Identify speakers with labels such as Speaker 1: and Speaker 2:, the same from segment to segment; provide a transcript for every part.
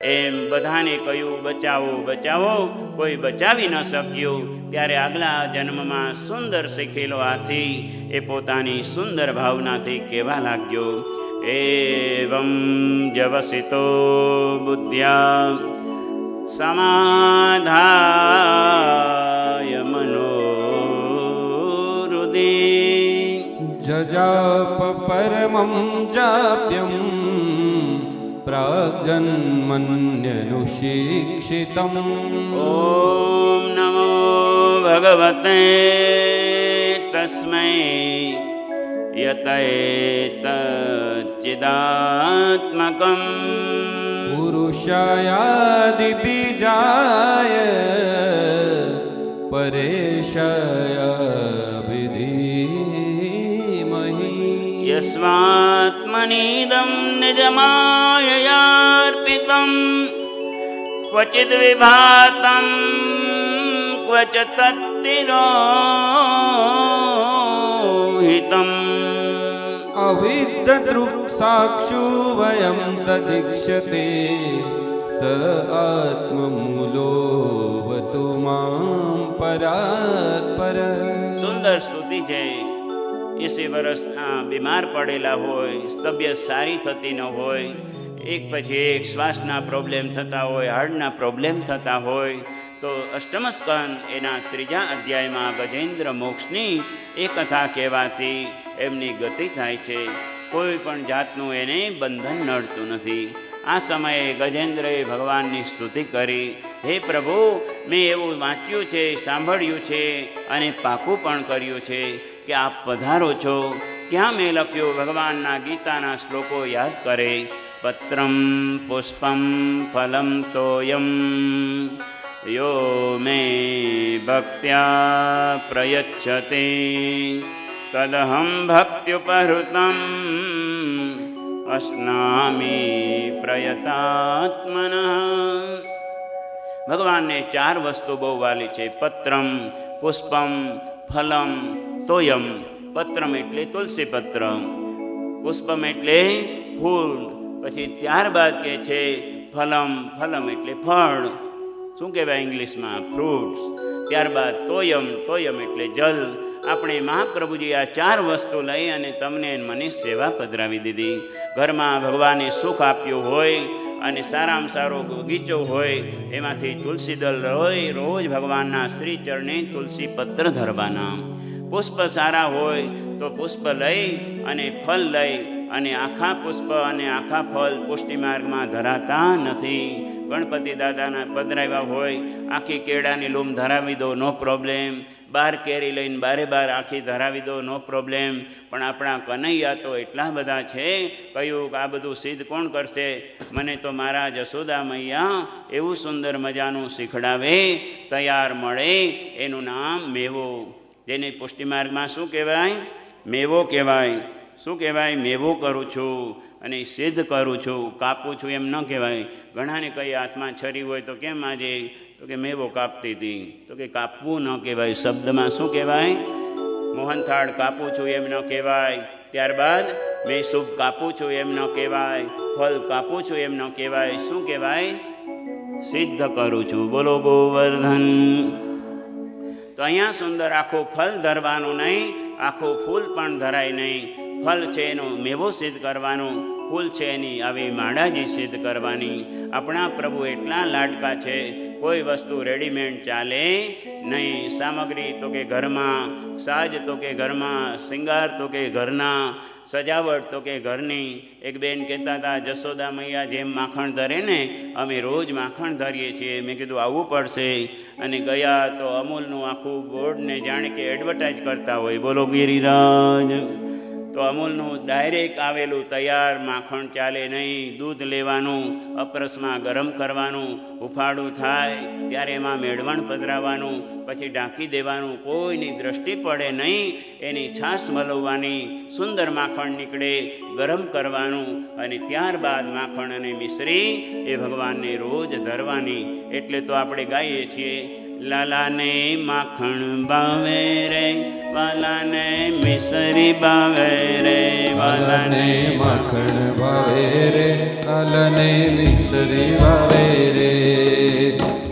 Speaker 1: એમ બધાને કહ્યું બચાવો બચાવો, કોઈ બચાવી ન શક્યું. ત્યારે આગલા જન્મમાં સુંદર શીખેલો હાથી એ પોતાની સુંદર ભાવનાથી કહેવા લાગ્યો, એવં જવસિતો બુદ્ધ્યા સમાધાય મનોહૃદિ
Speaker 2: જજાપ પરમં જાપ્યમ પ્રાગ્જન્મન્યનુશિક્ષિતમ.
Speaker 1: ઓમ નમો ભગવતે તસ્મૈ યતૈતચ્ચિદાત્મકં
Speaker 2: પુરુષાયાદિ બીજાય પરેશાય વિધિમહી.
Speaker 1: યસ્માત્મનીદં નિજમાયયાર્પિતં ક્વચિદ વિભાતં ક્વચ તત્તિરોહિતં.
Speaker 2: અવિદ્ધદૃક્સાક્ષુ વયં તદીક્ષતે સ આત્મમૂલોવતુ માં પરાત્પર.
Speaker 1: સુંદર સ્તુતિ છે. 80 વર્ષના બીમાર પડેલા હોય, તબિયત સારી થતી ન હોય, એક પછી એક શ્વાસના પ્રોબ્લેમ થતા હોય, હાર્ટના પ્રોબ્લેમ થતા હોય, તો અષ્ટમ સ્કંદ એના 3જા અધ્યાયમાં ગજેન્દ્ર મોક્ષની એ કથા કહેવાથી એમની ગતિ થાય છે. કોઈ પણ જાતનું એને બંધન નડતું નથી. આ સમયે ગજેન્દ્રએ ભગવાનની સ્તુતિ કરી, હે પ્રભુ, મેં એવું વાંચ્યું છે, સાંભળ્યું છે અને પાકું પણ કર્યું છે કે આપ પધારો છો. ક્યાં મેં લખ્યું? ભગવાનના ગીતાના શ્લોકો યાદ કરે. પત્રમ પુષ્પમ ફલમ તોયમ યો મે ભક્ત્યા પ્રયચ્છતે તદહં ભક્ત્યુપહૃતમ અસ્નામી પ્રયતાત્મનઃ. ભગવાનને 4 વસ્તુ બહુ વાલી છે. પત્રમ, પુષ્પમ, ફલમ, તોયમ. પત્રમ એટલે તુલસી પત્ર, પુષ્પમ એટલે ફૂલ, પછી ત્યારબાદ કે છે ફલમ. ફલમ એટલે ફળ, શું કહેવાય ઇંગ્લિશમાં? ફ્રૂટ્સ. ત્યારબાદ તોયમ. તોયમ એટલે જલ. આપણે મહાપ્રભુજી આ 4 વસ્તુ લઈ અને તમને મને સેવા પધરાવી દીધી. ઘરમાં ભગવાને સુખ આપ્યું હોય અને સારામાં સારો બગીચો હોય, એમાંથી તુલસી દળ હોય, રોજ ભગવાનના શ્રી ચરણે તુલસી પત્ર ધરવાના. પુષ્પ સારા હોય તો પુષ્પ લઈ અને ફલ લઈ, અને આખા પુષ્પ અને આખા ફળ પુષ્ટિ માર્ગમાં ધરાતા નથી. ગણપતિ દાદાના પધરાવ્યા હોય, આખી કેળાની લૂમ ધરાવી દો, નો પ્રોબ્લેમ. 12 કેરી લઈને બારે આખી ધરાવી દો, નો પ્રોબ્લેમ. પણ આપણા કનૈયા તો એટલા બધા છે, કહ્યું કે આ બધું સિદ્ધ કોણ કરશે? મને તો મારા જશોદા મૈયા એવું સુંદર મજાનું શીખડાવે, તૈયાર મળે. એનું નામ મેવો. જેને પુષ્ટિ માર્ગમાં શું કહેવાય? મેવો કહેવાય. શું કહેવાય? મેવો કરું છું અને સિદ્ધ કરું છું, કાપું છું એમ ન કહેવાય. ઘણાને કઈ હાથમાં છરી હોય તો કેમ આજે? તો કે મેવો કાપતી હતી. તો કે કાપવું ન કહેવાય, શબ્દમાં શું કહેવાય? મોહનથાળ કાપું છું એમ ન કહેવાય. ત્યારબાદ મેં શુભ કાપું છું એમ ન કહેવાય. ફળ કાપું છું એમ ન કહેવાય. શું કહેવાય? સિદ્ધ કરું છું. બોલો ગોવર્ધન. તો અહીંયા સુંદર આખું ફળ ધરવાનું નહીં, આખું ફૂલ પણ ધરાય નહીં. ફળ છે એનો મેવો સિદ્ધ કરવાનો, ફૂલ છે એની આવી માળાજી સિદ્ધ કરવાની. આપણા પ્રભુ એટલા લાડકા છે, કોઈ વસ્તુ રેડીમેડ ચાલે નહીં. સામગ્રી તો કે ઘરમાં, સાજ તો કે ઘરમાં, શૃંગાર તો કે ઘરના, સજાવટ તો કે ઘરની. એક બેન કહેતા હતા, જશોદા મૈયા જેમ માખણ ધરે ને, અમે રોજ માખણ ધરીએ છીએ. મેં કીધું આવવું પડશે. અને ગયા તો અમૂલનું આખું બોર્ડને જાણે કે એડવર્ટાઇઝ કરતા હોય. બોલો ગિરિરાજ. તો અમૂલનું ડાયરેક્ટ આવેલું તૈયાર માખણ ચાલે નહીં. દૂધ લેવાનું, અપરસમાં ગરમ કરવાનું, હુફાળું થાય ત્યારે એમાં મેળવણ પધરાવવાનું, પછી ઢાંકી દેવાનું, કોઈની દ્રષ્ટિ પડે નહીં. એની છાશ વલવવાની, સુંદર માખણ નીકળે, ગરમ કરવાનું, અને ત્યારબાદ માખણ અને મિશ્રી એ ભગવાનને રોજ ધરવાની. એટલે તો આપણે ગાઈએ છીએ, લાલાને માખણ ભાવે રે, વાલાને મિસરી ભાવે રે,
Speaker 2: વાલને માખણ ભાવે રે, વાલને મિસરી ભાવે રે.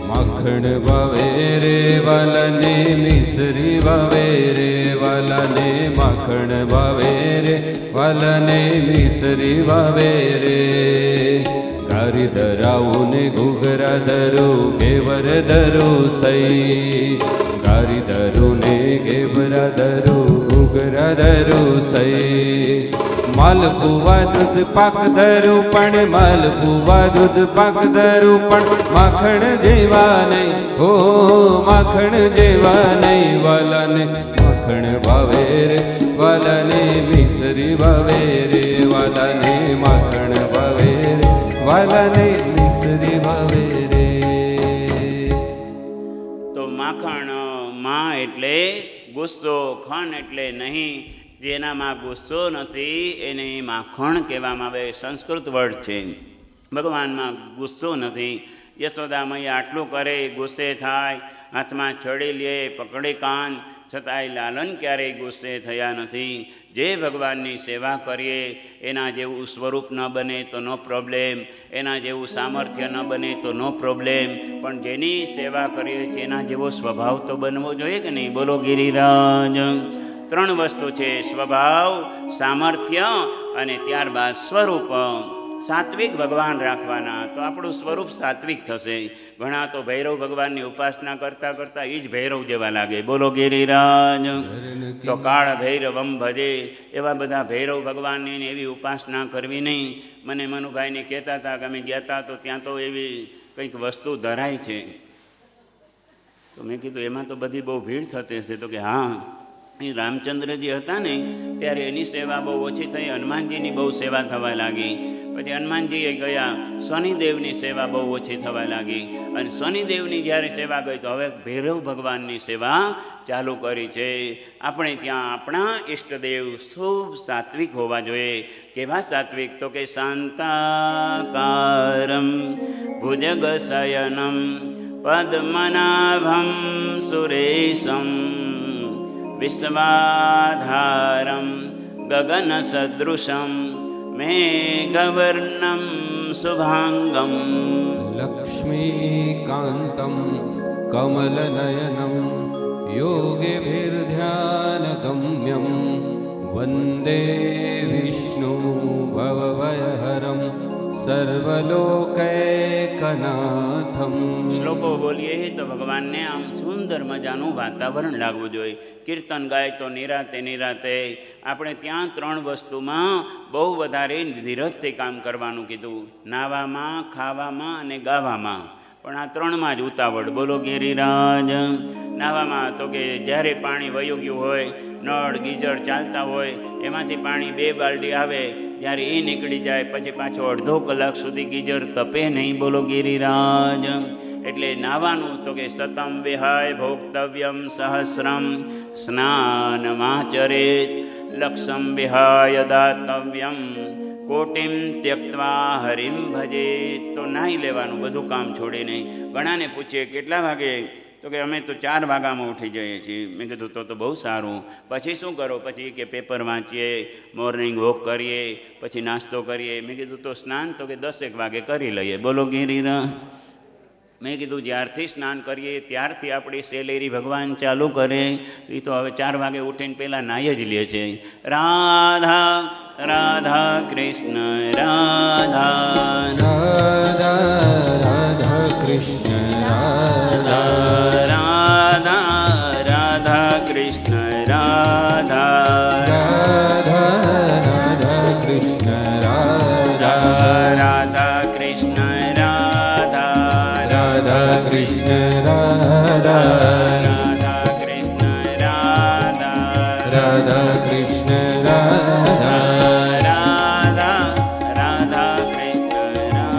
Speaker 2: માખણ ભાવે રે, વાલને મિસરી ભાવે રે, વાલને માખણ ભાવે રે, વાલને મિસરી ભાવે રે. ગારી ધરાવું ને ઘૂઘરા ધરું, ઘેવર ધરું સઈ. ગારી ધરું ને ઘેવરા ધરું, ઘૂઘરા ધરું સઈ. માલપુવા દૂધ પાક ધરું પણ, માલપુવા દૂધ પાક ધરું પણ, માખણ જેવા નહીં હો, માખણ જેવા નહીં. વાલાને માખણ ભાવે રે, વાલાને મિસરી ભાવે રે, વાલાને માખણ ભાવે રે, વાલાને મિસરી ભાવે રે.
Speaker 1: તો માખણ માં એટલે ગુસ્સો, ખન એટલે નહીં. જેનામાં ગુસ્સો નથી એને માખણ કહેવામાં આવે. સંસ્કૃત વર્ડ છે. ભગવાનમાં ગુસ્સો નથી. યશોદા મૈયા આટલું કરે, ગુસ્સે થાય, હાથમાં છડી લે, પકડે કાન, છતાંય લાલન ક્યારેય ગુસ્સે થયા નથી. જે ભગવાનની સેવા કરીએ એના જેવું સ્વરૂપ ન બને તો નો પ્રોબ્લેમ, એના જેવું સામર્થ્ય ન બને તો નો પ્રોબ્લેમ, પણ જેની સેવા કરીએ છીએ એના જેવો સ્વભાવ તો બનવો જોઈએ કે નહીં? બોલો ગિરિરાજ. ત્રણ વસ્તુ છે: સ્વભાવ, સામર્થ્ય અને ત્યારબાદ સ્વરૂપ. સાત્વિક ભગવાન રાખવાના તો આપણું સ્વરૂપ સાત્વિક થશે. ઘણા તો ભૈરવ ભગવાનની ઉપાસના કરતાં કરતાં એ જ ભૈરવ જેવા લાગે. બોલો ગિરિરાજ. તો કાળ ભૈરવમ ભજે, એવા બધા ભૈરવ ભગવાનની એવી ઉપાસના કરવી નહીં. મને મનુભાઈને કહેતા હતા કે અમે ગયા હતા તો ત્યાં તો એવી કંઈક વસ્તુ ધરાય છે. તો મેં કીધું એમાં તો બધી બહુ ભીડ થતી હશે. તો કે હા, એ રામચંદ્રજી હતા ને ત્યારે એની સેવા બહુ ઓછી થઈ, હનુમાનજીની બહુ સેવા થવા લાગી. પછી હનુમાનજીએ ગયા, શનિદેવની સેવા બહુ ઓછી થવા લાગી, અને શનિદેવની જ્યારે સેવા ગઈ તો હવે ભૈરવ ભગવાનની સેવા ચાલુ કરી છે. આપણે ત્યાં આપણા ઈષ્ટદેવ શુભ સાત્વિક હોવા જોઈએ. કેવા સાત્વિક? તો કે શાંતાકારમ ભુજગશયનમ પદ્મનાભમ સુરેશમ વિશ્વાધારમ ગગન સદૃશમ મેઘવર્ણમ શુભાંગમ
Speaker 2: લક્ષ્મીકાંતમ કમલનયનમ યોગિભીર્ધ્યાનગમ્યમ વંદે વિષ્ણુ ભવભયહરમ સર્વલોકૈકનાથમ.
Speaker 1: શ્લોકો બોલીએ તો ભગવાનને આમ સુંદર મજાનું વાતાવરણ લાગવું જોઈએ. કીર્તન ગાય તો નિરાતે નિરાતે. આપણે ત્યાં ત્રણ વસ્તુમાં બહુ વધારે ધીરજથી કામ કરવાનું કીધું: નાવામાં, ખાવામાં અને ગાવામાં. પણ આ ત્રણમાં જ ઉતાવળ. બોલો ગિરિરાજ. નાવામાં તો કે જ્યારે પાણી વયું ગયું હોય, નળ ગીઝર ચાલતા હોય, એમાંથી પાણી 2 બાલડી આવે, જ્યારે એ નીકળી જાય પછી પાછો અડધો કલાક સુધી ગીઝર તપે નહીં. બોલો ગિરિરાજ. એટલે નાવાનું તો કે સતમ વિહાય ભોક્તવ્યમ સહસ્રમ સ્નાનમાચરેત લક્ષમ વિહાય દાતવ્યમ કોટિમ ત્યક્ત્વા હરિમ ભજે. તો નાહી લેવાનું બધું કામ છોડીને. ઘણાને પૂછીએ કેટલા વાગે? તો કે અમે તો 4 વાગ્યામાં ઉઠી જઈએ છીએ. મેં કીધું તો બહુ સારું. પછી શું કરો? પછી કે પેપર વાંચીએ, મોર્નિંગ વોક કરીએ, પછી નાસ્તો કરીએ. મેં કીધું તો સ્નાન? તો કે 10 વાગે કરી લઈએ. બોલો ગિરિરા. મેં કીધું જ્યારથી સ્નાન કરીએ ત્યારથી આપણી સેલેરી ભગવાન ચાલુ કરે. એ તો હવે 4 વાગે ઉઠીને પહેલાં નાહી જ લે છે. રાધા રાધા કૃષ્ણ રાધા
Speaker 2: રાધા રાધા કૃષ્ણ રાધા
Speaker 1: રાધા રાધા કૃષ્ણ રાધા
Speaker 2: રાધા રાધા કૃષ્ણ રાધા
Speaker 1: રાધા કૃષ્ણ રાધા
Speaker 2: રાધા કૃષ્ણ રાધા
Speaker 1: રાધા કૃષ્ણ રાધા
Speaker 2: રાધા કૃષ્ણ રાધા
Speaker 1: રાધા રાધા કૃષ્ણ રાધા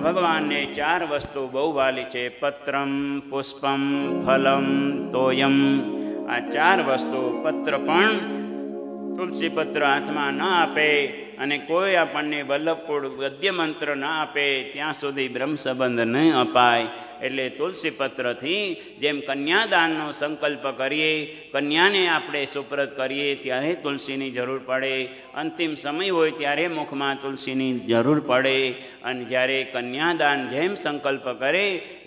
Speaker 1: ભગવાનને 4 વસ્તુ બહુ વાલી છે. પત્રમ, પુષ્પમ, ફલમ, તોયમ. આ 4 વસ્તુ. પત્ર પણ તુલસી પત્ર હાથમાં ન આપે અને કોઈ આપણને વલ્લભકુળ ગદ્ય મંત્ર ન આપે ત્યાં સુધી બ્રહ્મ સંબંધ નહીં અપાય. એટલે તુલસી પત્રથી જેમ કન્યાદાનનો સંકલ્પ કરીએ, કન્યાને આપણે સુપ્રત કરીએ ત્યારે તુલસીની જરૂર પડે, અંતિમ સમય હોય ત્યારે મુખમાં તુલસીની જરૂર પડે. અને જ્યારે કન્યાદાન જેમ સંકલ્પ કરે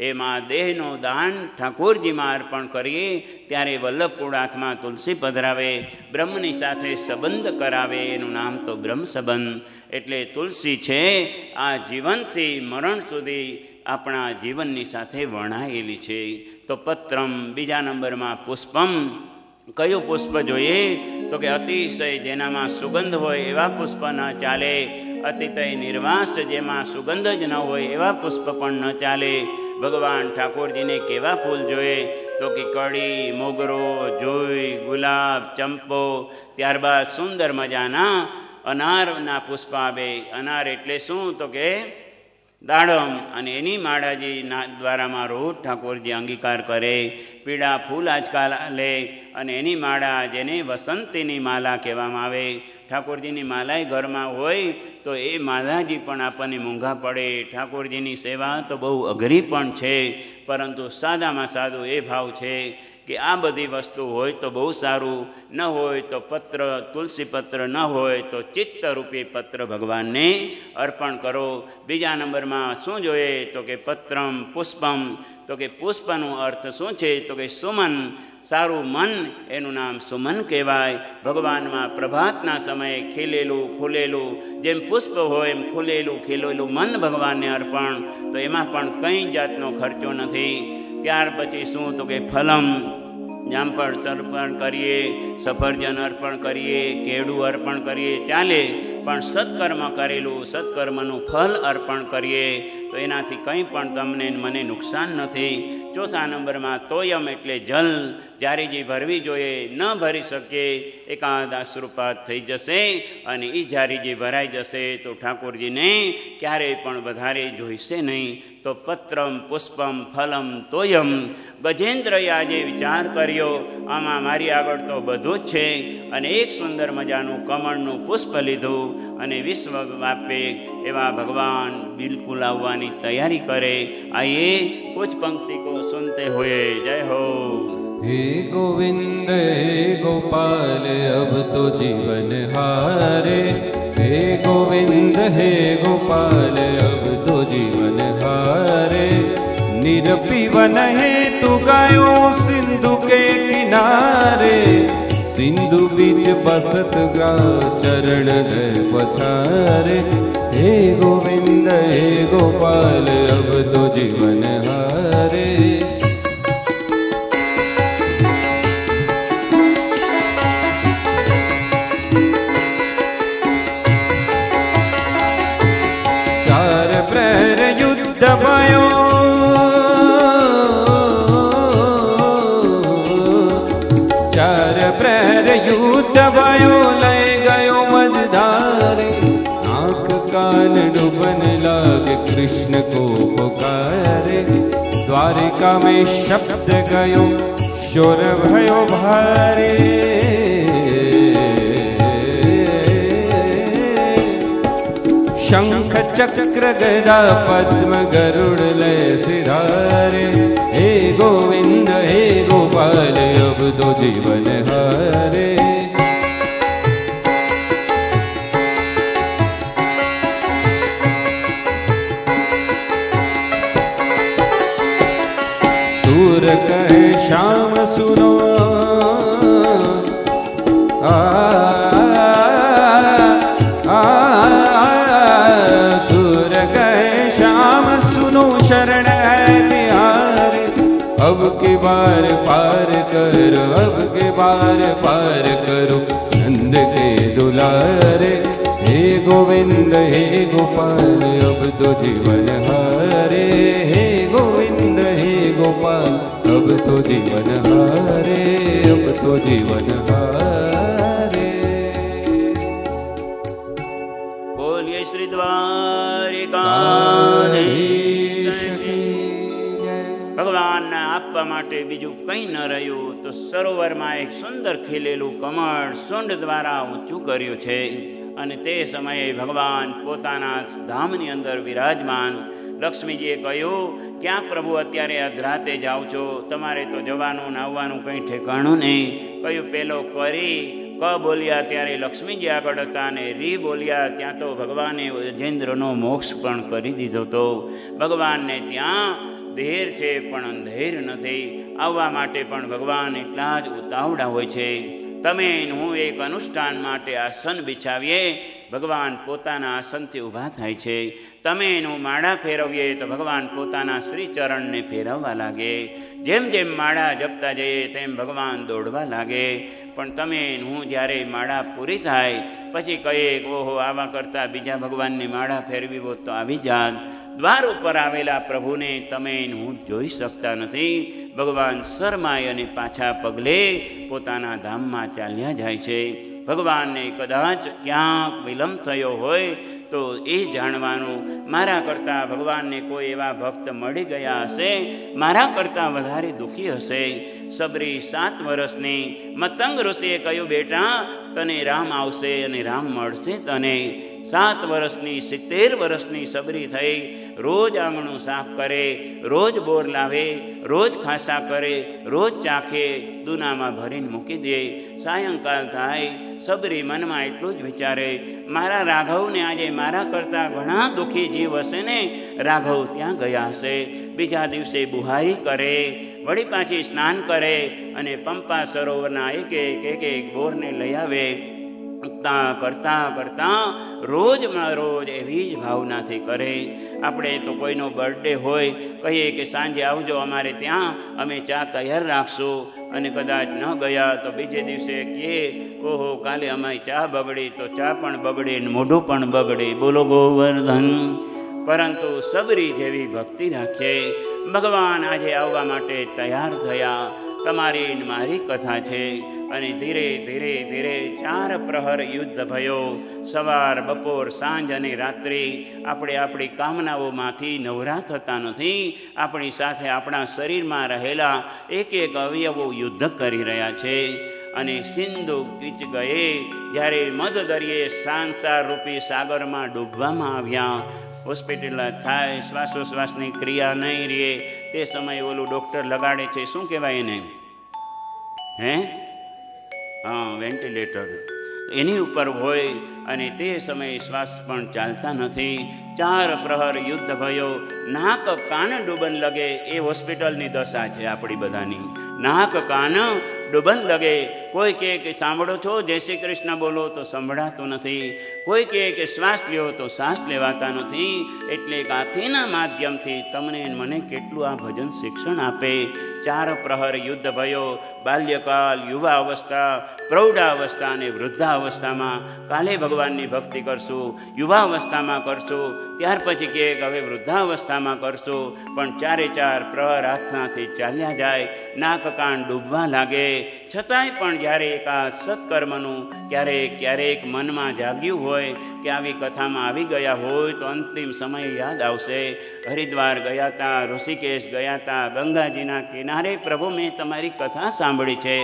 Speaker 1: એમાં દેહનું દાન ઠાકોરજીમાં અર્પણ કરીએ ત્યારે વલ્લભકુળ હાથમાં તુલસી પધરાવે, બ્રહ્મની સાથે સંબંધ કરાવે. એનું નામ તો બ્રહ્મ સંબંધ. એટલે તુલસી છે આ જીવનથી મરણ સુધી આપણા જીવનની સાથે વણાયેલી છે. તો પત્રમ. બીજા નંબરમાં પુષ્પમ. કયું પુષ્પ જોઈએ? તો કે અતિશય જેનામાં સુગંધ હોય એવા પુષ્પ ન ચાલે, અતિશય નિર્વાસ જેમાં સુગંધ જ ન હોય એવા પુષ્પ પણ ન ચાલે. ભગવાન ઠાકોરજીને કેવા ફૂલ જોઈએ? તો કે કળી, મોગરો, જોઈ, ગુલાબ, ચંપો. ત્યારબાદ સુંદર મજાના અનારના પુષ્પ આવે. અનાર એટલે શું? તો કે દાડમ. અને એની માળાજીના દ્વારામાં રોજ ઠાકોરજી અંગીકાર કરે. પીળા ફૂલ આજકાલ લે અને એની માળા જેને વસંતીની માલા કહેવામાં આવે. ઠાકોરજીની માલાય ઘરમાં હોય તો એ માલાજી પણ આપણને મોંઘા પડે. ઠાકોરજીની સેવા તો બહુ અઘરી પણ છે, પરંતુ સાદામાં સાદું એ ભાવ છે કે આ બધી વસ્તુ હોય તો બહુ સારું, ન હોય તો પત્ર, તુલસી પત્ર ન હોય તો ચિત્તરૂપી પત્ર ભગવાનને અર્પણ કરો. બીજા નંબરમાં શું જોઈએ? તો કે પત્રમ, પુષ્પમ. તો કે પુષ્પનો અર્થ શું છે? તો કે સુમન. સારું મન, એનું નામ સુમન કહેવાય. ભગવાનમાં પ્રભાતના સમયે ખીલેલું ખુલેલું જેમ પુષ્પ હોય એમ ખુલેલું ખીલેલું મન ભગવાનને અર્પણ. તો એમાં પણ કંઈ જાતનો ખર્ચો નથી. ત્યાર પછી શું? તો કે ફલમ. જામફળ અર્પણ કરીએ, સફરજન અર્પણ કરીએ, કેળું અર્પણ કરીએ ચાલે, પણ સત્કર્મ કરેલું સત્કર્મનું ફલ અર્પણ કરીએ તો એનાથી કંઈ પણ તમને મને નુકસાન નથી. ચોથા નંબરમાં તોયમ એટલે જલ. જારીજી ભરવી જોઈએ, ન ભરી શકીએ એકાદ અશ્રુપાત થઈ જશે અને એ જારીજી ભરાઈ જશે તો ઠાકોરજીને ક્યારેય પણ વધારે જોઈશે નહીં. તો પત્રમ, પુષ્પમ, ફલમ, તોયમ. ગજેન્દ્રએ આજે વિચાર કર્યો આમાં મારી આગળ તો બધું જ છે અને એક સુંદર મજાનું કમળનું પુષ્પ લીધું અને વિશ્વ વ્યાપે એવા ભગવાન બિલકુલ આવવાની તૈયારી કરે. આइए कुछ पंक्ति को सुनते हुए जय हो.
Speaker 2: हे गोविंद हे गोपाल अब तो जीवन हारे. हे गोविंद हे गोपाल अब तो जीवन हारे. निरपीवन है तू गायो सिंधु के किनारे. सिंधु बीच बसत गा चरण है पछारे. हे गोविंद हे गोपाल अब तो जीवन हारे. चार प्रहर युद्ध भयो चार प्रहर युद्ध भयो लय गयो मझधारे. आँख कान डूबन लागे कृष्ण को पुकारे. द्वारिका में शब्द गयो शोर भयो भारे. शंख चक्र गदा पद्म गरुड़ लय सिधारे. हे गोविंद हे गोपाल अब तो जीवन हारे. सूर कहे श्याम सुनो सूर कहे श्याम सुनो शरण है तिहारे. अब के बार पार करो अब के बार पार करो नंद के दुलारे. हे गोविंद हे गोपाल अब तो जीवन हारे. हे गोविंद हे गोपाल अब तो जीवन हारे. अब तो जीवन हारे.
Speaker 1: बोलिए श्री द्वारिकाधीश આવવા માટે બીજું કંઈ ન રહ્યું તો સરોવરમાં એક સુંદર ખીલેલું કમળ સુંડ દ્વારા ઊંચું કર્યું છે. અને તે સમયે ભગવાન પોતાના ધામની અંદર વિરાજમાન. લક્ષ્મીજીએ કહ્યું, ક્યાં પ્રભુ અત્યારે અધરાતે જાઓ છો? તમારે તો જવાનું આવવાનું કંઈ ઠેકાણું નહીં. કહ્યું, પેલો કરી ક બોલ્યા ત્યારે લક્ષ્મીજી આગળ હતા, અને રી બોલ્યા ત્યાં તો ભગવાને ગજેન્દ્રનો મોક્ષ પણ કરી દીધો હતો. ભગવાનને ત્યાં ધેર છે પણ અંધેર નથી. આવવા માટે પણ ભગવાન એટલા જ ઉતાવળા હોય છે. તમે હું એક અનુષ્ઠાન માટે આસન બિછાવીએ, ભગવાન પોતાના આસનથી ઊભા થાય છે. તમે એનું માળા ફેરવીએ તો ભગવાન પોતાના શ્રીચરણને ફેરવવા લાગે. જેમ જેમ માળા જપતા જઈએ તેમ ભગવાન દોડવા લાગે. પણ તમે હું જ્યારે માળા પૂરી થાય પછી કહીએ, ઓહો, આવા કરતાં બીજા ભગવાનની માળા ફેરવી હોત તો આવી જાત. દ્વાર ઉપર આવેલા પ્રભુને તમે હું જોઈ શકતા નથી. ભગવાન શરમાય અને પાછા પગલે પોતાના ધામમાં ચાલ્યા જાય છે. ભગવાનને કદાચ ક્યાંક વિલંબ થયો હોય તો એ જાણવાનું, મારા કરતાં ભગવાનને કોઈ એવા ભક્ત મળી ગયા હશે, મારા કરતાં વધારે દુઃખી હશે. સબરી 7 વર્ષની મતંગ ઋષિએ કહ્યું, બેટા તને રામ આવશે અને રામ મળશે તને. 7 વર્ષની 70 વર્ષની સબરી થઈ. રોજ આંગણું સાફ કરે, રોજ બોર લાવે, રોજ ખાસા કરે, રોજ ચાખે, દૂનામાં ભરીને મૂકી દે. સાયંકાળ થાય, સબરી મનમાં એટલું જ વિચારે, મારા રાઘવને આજે મારા કરતાં ઘણા દુઃખી જીવ હશે ને, રાઘવ ત્યાં ગયા હશે. બીજા દિવસે બુહારી કરે, વળી પાછી સ્નાન કરે અને પંપા સરોવરના એક બોરને લઈ આવે. કરતાં કરતાં રોજમાં રોજ એવી જ ભાવનાથી કરે. આપણે તો કોઈનો બર્થડે હોય, કહીએ કે સાંજે આવજો અમારે ત્યાં, અમે ચા તૈયાર રાખશું. અને કદાચ ન ગયા તો બીજે દિવસે કહે, ઓહો, કાલે અમારી ચા બગડી, તો ચા પણ બગડે ને મોઢું પણ બગડે. બોલો ગોવર્ધન. પરંતુ સબરી જેવી ભક્તિ રાખે. ભગવાન આજે આવવા માટે તૈયાર થયા. તમારી મારી કથા છે. અને ધીરે ધીરે ધીરે 4 પ્રહર યુદ્ધ ભયો. સવાર, બપોર, સાંજ અને રાત્રિ. આપણે આપણી કામનાઓમાંથી નવરા થતા નથી. આપણી સાથે આપણા શરીરમાં રહેલા એક અવયવો યુદ્ધ કરી રહ્યા છે. અને સિંધુ કીચ ગયે, જ્યારે મધ દરિયે સાંસાર રૂપી સાગરમાં ડૂબવામાં આવ્યા. હોસ્પિટલ થાય, શ્વાસોશ્વાસની ક્રિયા નહીં રહે, તે સમયે ઓલું ડૉક્ટર લગાડે છે, શું કહેવાય એને? વેન્ટિલેટર. એની ઉપર હોય અને તે સમયે શ્વાસ પણ ચાલતા નથી. 4 પ્રહર યુદ્ધ ભયો. નાક કાન ડૂબન લગે, એ હોસ્પિટલની દશા છે આપણી બધાની. નાક કાન ડૂબન લગે. કોઈ કહે કે સાંભળો છો, જય શ્રી કૃષ્ણ બોલો તો સંભળાતું નથી. કોઈ કહે કે શ્વાસ લ્યો તો શ્વાસ લેવાતા નથી. એટલે ગાથીના માધ્યમથી તમને મને કેટલું આ ભજન શિક્ષણ આપે. 4 પ્રહર યુદ્ધ ભયો. બાલ્યકાળ, યુવા અવસ્થા, પ્રૌઢાવસ્થા અને વૃદ્ધાવસ્થામાં. કાલે ભગવાનની ભક્તિ કરશું, યુવાવસ્થામાં કરશું, ત્યાર પછી કહે કે હવે વૃદ્ધાવસ્થામાં કરશું. પણ 4 પ્રહર હાથનાથી ચાલ્યા જાય. નાક કાન ડૂબવા લાગે. છતાંય પણ જ્યારે એક આ સત્કર્મનું ક્યારેક મનમાં જાગ્યું હોય કે આવી કથામાં આવી ગયા હોય તો અંતિમ સમય યાદ આવશે. હરિદ્વાર ગયા હતા, ઋષિકેશ ગયા હતા, ગંગાજીના કિનારે પ્રભુ મેં તમારી કથા સાંભળી છે.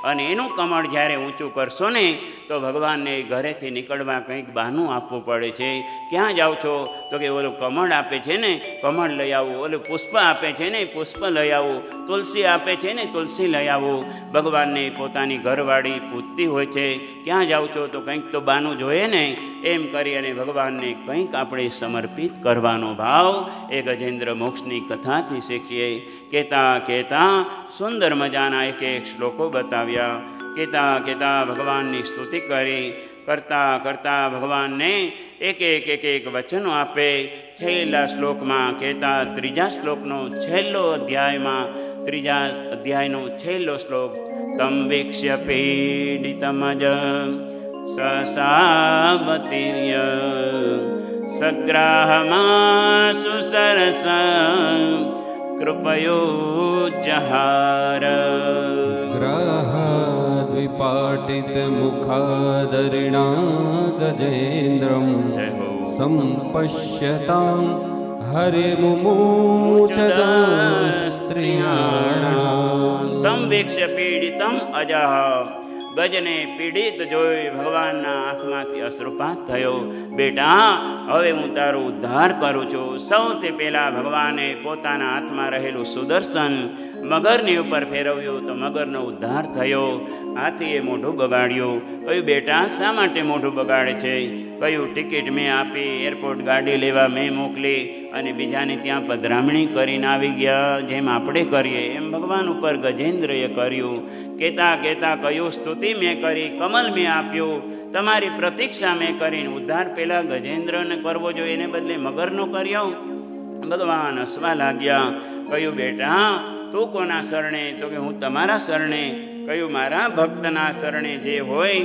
Speaker 1: અને એનું કમળ જ્યારે ઊંચું કરશો ને તો ભગવાનને ઘરેથી નીકળવા કંઈક બહાનું આપવું પડે છે. ક્યાં જાઓ છો? તો કે ઓલું કમળ આપે છે ને, કમળ લઈ આવું. ઓલું પુષ્પ આપે છે ને, પુષ્પ લઈ આવું. તુલસી આપે છે ને, તુલસી લઈ આવું. ભગવાનને પોતાની ઘરવાળી પૂછતી હોય છે, ક્યાં જાઓ છો? તો કંઈક તો બહાનું જોઈએ ને. એમ કરી અને ભગવાનને કંઈક આપણે સમર્પિત કરવાનો ભાવ એ ગજેન્દ્ર મોક્ષની કથાથી શીખીએ. કહેતા સુંદર મજાના એક શ્લોકો બતાવ્યા. કહેતા ભગવાનની સ્તુતિ કરી. કરતા ભગવાનને એક વચનો આપે. છેલ્લા શ્લોકમાં કહેતા 3જા શ્લોકનો છેલ્લો અધ્યાયમાં 3જા અધ્યાયનો છેલ્લો શ્લોક. તમ વીક્ષ્ય પીડિતમજ સસાવતીર્ય સગ્રાહમાસુ સરસ કૃપયોજહાર.
Speaker 2: ગ્રાહાદ્વિપાટિત મુખાદરિણા ગજેન્દ્રમ સંપશ્યતામ હરે મુમુચદો સ્ત્રિયાણામ
Speaker 1: તમ વીક્ષ્ય પીડિતમ અજહ. ગજને પીડિત જોઈ ભગવાનના આંખમાંથી અશ્રુપાત થયો. બેટા, હવે હું તારો ઉદ્ધાર કરું છું. સૌથી પહેલા ભગવાને પોતાના હાથમાં રહેલું સુદર્શન મગરની ઉપર ફેરવ્યું તો મગરનો ઉદ્ધાર થયો. હાથીએ મોઢું બગાડ્યું. કહ્યું, બેટા શા માટે મોઢું બગાડે છે? કહ્યું, ટિકિટ મેં આપી, એરપોર્ટ ગાડી લેવા મેં મોકલી અને બીજાને ત્યાં પધરામણી કરીને આવી ગયા. જેમ આપણે કરીએ એમ ભગવાન ઉપર ગજેન્દ્રએ કર્યું. કહેતા કહેતા કહ્યું, સ્તુતિ મેં કરી, કમલ મેં આપ્યું, તમારી પ્રતીક્ષા મેં કરીને ઉદ્ધાર પહેલાં ગજેન્દ્રને કરવો જોઈએ, એને બદલે મગરનો કર્યો. ભગવાન હસવા લાગ્યા. કહ્યું, બેટા તું કોના શરણે? તો કે હું તમારા શરણે. કહ્યું, મારા ભક્તના શરણે જે હોય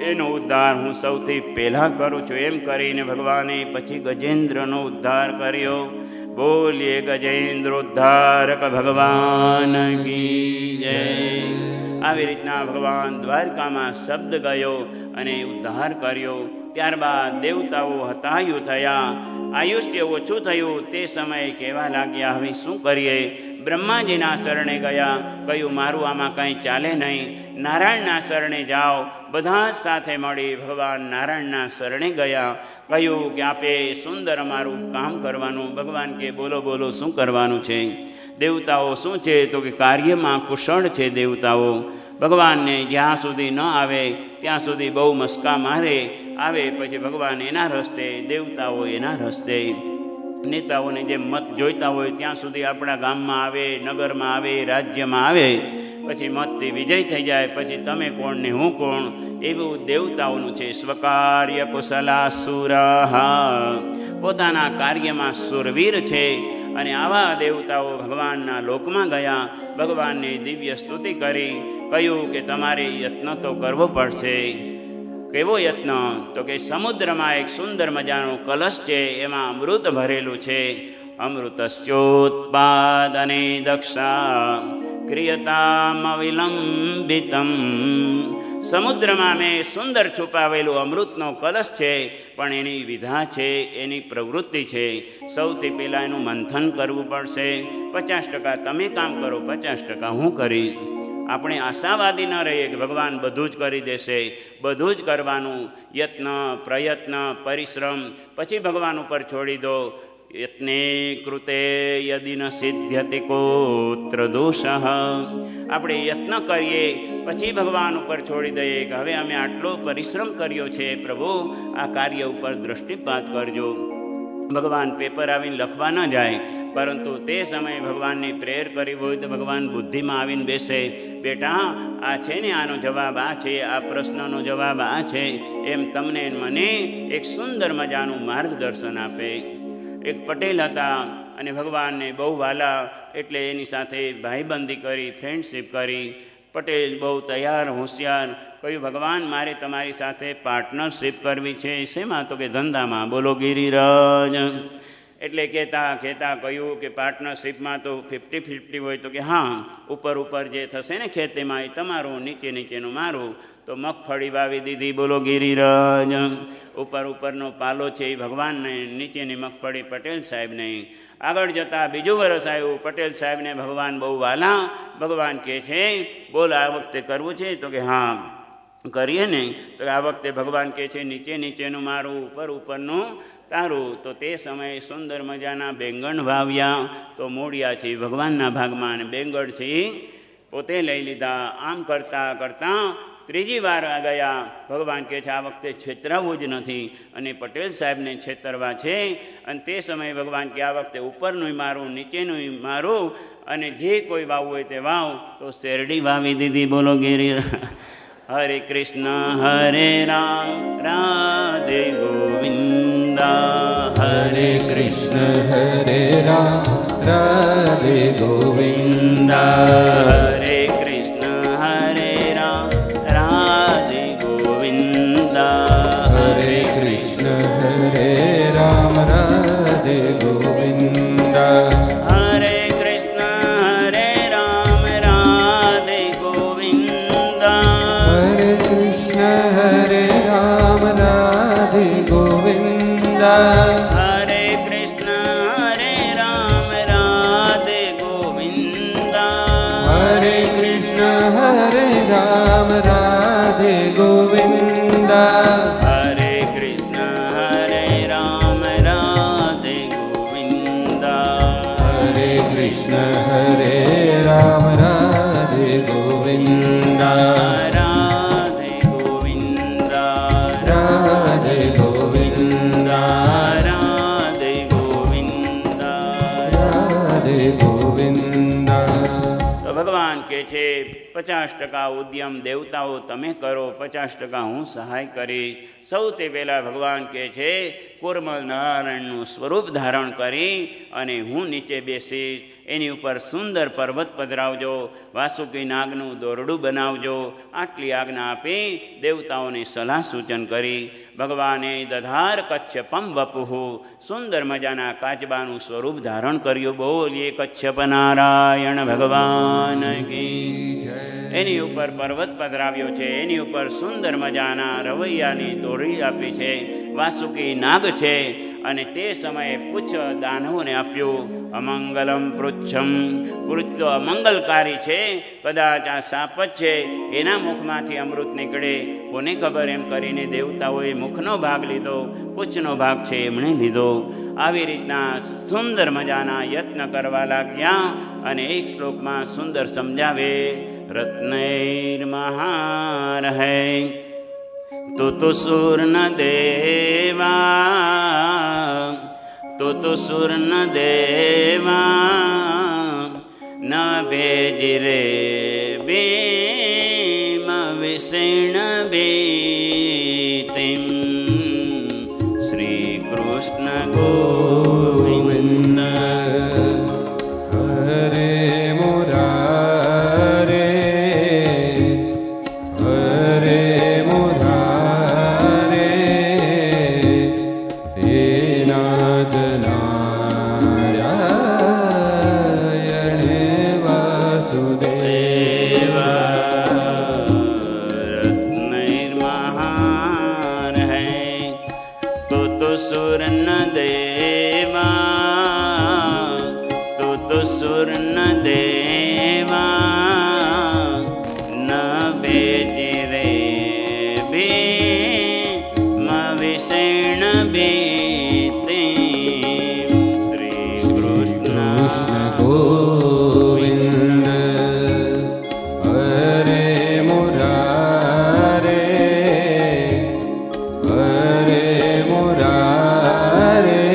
Speaker 1: એનો ઉદ્ધાર હું સૌથી પહેલાં કરું છું. એમ કરીને ભગવાને પછી ગજેન્દ્રનો ઉદ્ધાર કર્યો. બોલીએ ગજેન્દ્ર ઉદ્ધારક ભગવાન કી જય. આવી રીતના ભગવાન દ્વારકામાં શબ્દ ગયો અને ઉદ્ધાર કર્યો. ત્યારબાદ દેવતાઓ હતાયુ થયા. આયુષ્ય ઓછું થયું. તે સમયે કહેવા લાગ્યા, હવે શું કરીએ? બ્રહ્માજીના શરણે ગયા. કહ્યું, મારું આમાં કંઈ ચાલે નહીં, નારાયણના શરણે જાઓ. બધા સાથે મળી ભગવાન નારાયણના શરણે ગયા. કહ્યું કે આપે સુંદર અમારું કામ કરવાનું. ભગવાન કે બોલો બોલો શું કરવાનું છે? દેવતાઓ શું છે? તો કે કાર્યમાં કુશળ છે દેવતાઓ. ભગવાનને જ્યાં સુધી ન આવે ત્યાં સુધી બહુ મસ્કા મારે, આવે પછી ભગવાન એના રસ્તે, દેવતાઓ એના રસ્તે. નેતાઓને જે મત જોઈતા હોય ત્યાં સુધી આપણા ગામમાં આવે, નગરમાં આવે, રાજ્યમાં આવે, પછી મતથી વિજય થઈ જાય પછી તમે કોણ ને હું કોણ, એવું દેવતાઓનું છે. સ્વકાર્ય કુશલા સુરઃ, પોતાના કાર્યમાં સુરવીર છે. અને આવા દેવતાઓ ભગવાનના લોકમાં ગયા. ભગવાનની દિવ્ય સ્તુતિ કરી. કહ્યું કે તમારે યત્ન તો કરવો પડશે. કેવો યત્ન? તો કે સમુદ્રમાં એક સુંદર મજાનો કલશ છે, એમાં અમૃત ભરેલું છે. અમૃતસ્યોત્પાદને દક્ષા ક્રિયતામ વિલંબિતમ. સમુદ્રમાં મેં સુંદર છુપાવેલું અમૃતનો કલશ છે, પણ એની વિધા છે, એની પ્રવૃત્તિ છે. સૌથી પહેલાં એનું મંથન કરવું પડશે. 50% તમે કામ કરો, 50% હું કરીશ. આપણે આશાવાદી ન રહીએ કે ભગવાન બધું જ કરી દેશે. બધું જ કરવાનું. યત્ન, પ્રયત્ન, પરિશ્રમ પછી ભગવાન ઉપર છોડી દો. યત્ને કૃતે યદિ ન સિદ્ધ્યતિ કોત્ર દોષઃ. આપણે યત્ન કરીએ પછી ભગવાન ઉપર છોડી દઈએ કે હવે અમે આટલો પરિશ્રમ કર્યો છે, પ્રભુ આ કાર્ય ઉપર દૃષ્ટિપાત કરજો. ભગવાન પેપર આવીને લખવા ન જાય, પરંતુ તે સમયે ભગવાનને પ્રેયર કરી હોય તો ભગવાન બુદ્ધિમાં આવીને બેસે. બેટા આ છે ને, આનો જવાબ આ છે, આ પ્રશ્નનો જવાબ આ છે, એમ તમને મને એક સુંદર મજાનું માર્ગદર્શન આપે. એક પટેલ હતા અને ભગવાનને બહુ વાલા, એટલે એની સાથે ભાઈબંધી કરી, ફ્રેન્ડશીપ કરી. પટેલ બહુ તૈયાર, હોશિયાર. કહ્યું, ભગવાન મારે તમારી સાથે પાર્ટનરશીપ કરવી છે. શેમાં? તો કે ધંધામાં. બોલો ગિરિરાજ. એટલે કહેતા કહ્યું કે પાર્ટનરશીપમાં તો 50-50 હોય. તો કે હા, ઉપર જે થશે ને ખેતીમાં એ તમારું, નીચેનું મારું. તો મગફળી વાવી દીધી. બોલો ગિરિરાજ. ઉપરનો પાલો છે એ ભગવાનને, નીચેની મગફળી પટેલ સાહેબને. આગળ જતાં બીજું વરસ આવ્યું. પટેલ સાહેબને ભગવાન બહુ વાલા. ભગવાન કહે છે, બોલ આ વખતે કરવું છે? તો કે હા કરીએ ને. તો આ વખતે ભગવાન કહે છે, નીચેનું મારું, ઉપરનું તારું. તો તે સમયે સુંદર મજાના બેંગણ વાવ્યા. તો મૂળિયા છે ભગવાનના ભાગમાં, અને બેંગણ છે પોતે લઈ લીધા. આમ કરતાં ત્રીજી વાર ગયા. ભગવાન કહે છે આ વખતે છેતરાવું જ નથી અને પટેલ સાહેબને છેતરવા છે. અને તે સમયે ભગવાન કે આ વખતે ઉપરનું મારું, નીચેનું મારું, અને જે કોઈ વાવવું હોય તે વાવ. તો શેરડી વાવી દીધી. બોલો ગિરી. હરે કૃષ્ણ હરે રામ રાધે ગોવિંદા.
Speaker 2: હરે કૃષ્ણ હરે રામ રાધે ગોવિંદા.
Speaker 1: હરે કૃષ્ણ હરે રામ રાધે ગોવિંદા.
Speaker 2: હરે કૃષ્ણ હરે રામ રાધે ગોવિંદા.
Speaker 1: હરે કૃષ્ણ હરે રામ રાધે ગોવિંદા.
Speaker 2: હરે કૃષ્ણ હરે રામ રાધે ગોવિંદા.
Speaker 1: હરે કૃષ્ણ
Speaker 2: ગોવિંદ
Speaker 1: હરે કૃષ્ણ હરે રામ રાધે ગોવિંદ
Speaker 2: હરે કૃષ્ણ હરે રામ રાધે ગોવિંદ
Speaker 1: રાધે ગોવિંદ
Speaker 2: રાધે ગોવિંદ
Speaker 1: રાધે ગોવિંદ
Speaker 2: રાધે ગોવિંદ
Speaker 1: તો ભગવાન કહે છે 50% ઉદ્યમ દેવતાઓ તમે કરો, 50% હું સહાય કરીશ. સૌથી પહેલાં ભગવાન કહે છે કુર્મ નારાયણનું સ્વરૂપ ધારણ કરી અને હું નીચે બેસીશ, એની ઉપર સુંદર પર્વત પધરાવજો, વાસુકી નાગનું દોરડું બનાવજો. આટલી આજ્ઞા આપી દેવતાઓને સલાહ સૂચન કરી. ભગવાને દધાર કચ્છપમ વપુહુ, સુંદર મજાના કાચબાનું સ્વરૂપ ધારણ કર્યું. બોલીએ કચ્છપ નારાયણ ભગવાન કી. એની ઉપર પર્વત પધરાવ્યો છે, એની ઉપર સુંદર મજાના રવૈયાની દોરી આપી છે, વાસુકી નાગ છે. અને તે સમયે પુચ્છ દાનવોને આપ્યું. અમંગલમ પૃચ્છમ, પૃચ્છ તો અમંગલકારી છે, કદાચ આ સાપ જ છે, એના મુખમાંથી અમૃત નીકળે, કોને ખબર એમ કરીને દેવતાઓએ મુખનો ભાગ લીધો, પુચ્છનો ભાગ છે એમણે લીધો. આવી રીતના સુંદર મજાના યત્ન કરવા લાગ્યા. અને એક શ્લોકમાં સુંદર સમજાવે, રત્નૈર મહાર હૈ તો સુર ન દેવા, તો સુર ન દેવા ન ભેજ રે બેમ વિષણ બેતિમ. શ્રી કૃષ્ણ ગોવિંદ
Speaker 2: હરે મુરારે હરે મુરારે હે નાથ નારાયણ વાસુદેવ.
Speaker 1: रत्नैर्महान है तो सुर न देवा, तो सुर न देवा न बेज रे बे विषण बेते. श्री
Speaker 2: કૃષ્ણ ગોવિંદ હરે મુરારે હરે મુરારે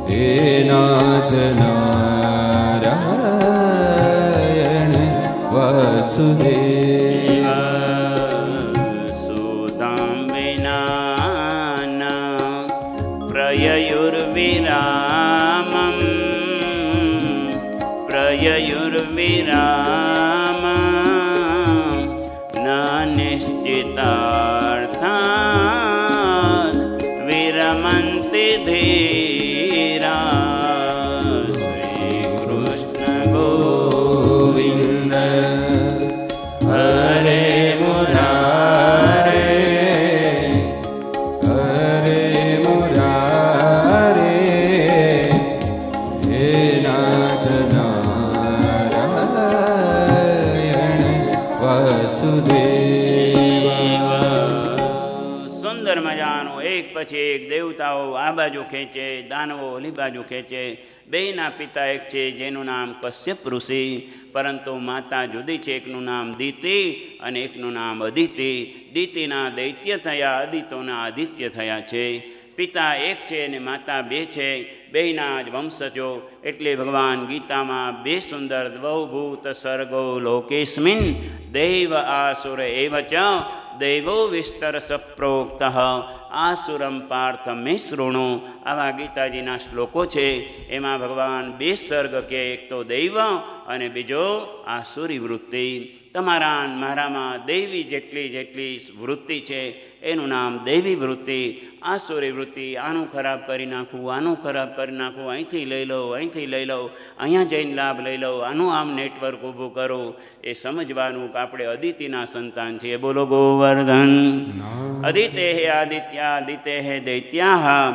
Speaker 2: હે નાથ નારાયણ વાસુદેવ.
Speaker 1: સુદામ વિના પ્રયયુર્વિરામમ પ્રયયુર્વિરામ ન નિશ્ચિતાર્થાન વિરમંતિ ધીરા. શ્રી કૃષ્ણ ગોવિંદ
Speaker 2: હરે મુરારે હરે મુરારે હે નાથ નારાયણ વાસુદેવ.
Speaker 1: સુંદર મજાનો એક પછી એક દેવતાઓ આ બાજુ ખેંચે, દાનવો ઓલી બાજુ ખેંચે. બેયના પિતા એક છે જેનું નામ કશ્યપ ઋષિ, પરંતુ માતા જુદી છે. એકનું નામ દિતિ અને એકનું નામ અદિતિ. દિતિના દૈત્ય થયા, અદિતોના આદિત્ય થયા છે. પિતા એક છે અને માતા બે છે, બેયના જ વંશજો. એટલે ભગવાન ગીતામાં બે સુંદર દ્વૌભૂત સર્ગો લોકેસ્મિન દૈવ આસુર એવ ચ દૈવો વિસ્તરસ પ્રોક્ત આસુરમ પાર્થ મે શૃણુ. આવા ગીતાજીના શ્લોકો છે. એમાં ભગવાન બે સર્ગ કે, એક તો દૈવ અને બીજો આસુરી વૃત્તિ. તમારા મારામાં દૈવી જેટલી વૃત્તિ છે એનું નામ દૈવી વૃત્તિ. આસુરી વૃત્તિ, આનું ખરાબ કરી નાખવું, આનું ખરાબ કરી નાખવું, અહીંથી લઈ લો, અહીંથી લઈ લો, અહીંયા જઈને લાભ લઈ લો, આનું આમ નેટવર્ક ઊભું કરો. એ સમજવાનું કે આપણે અદિતિના સંતાન છીએ. બોલો ગોવર્ધન. અદિતે હે આદિત્યા, આદિતે હે દૈત્યા.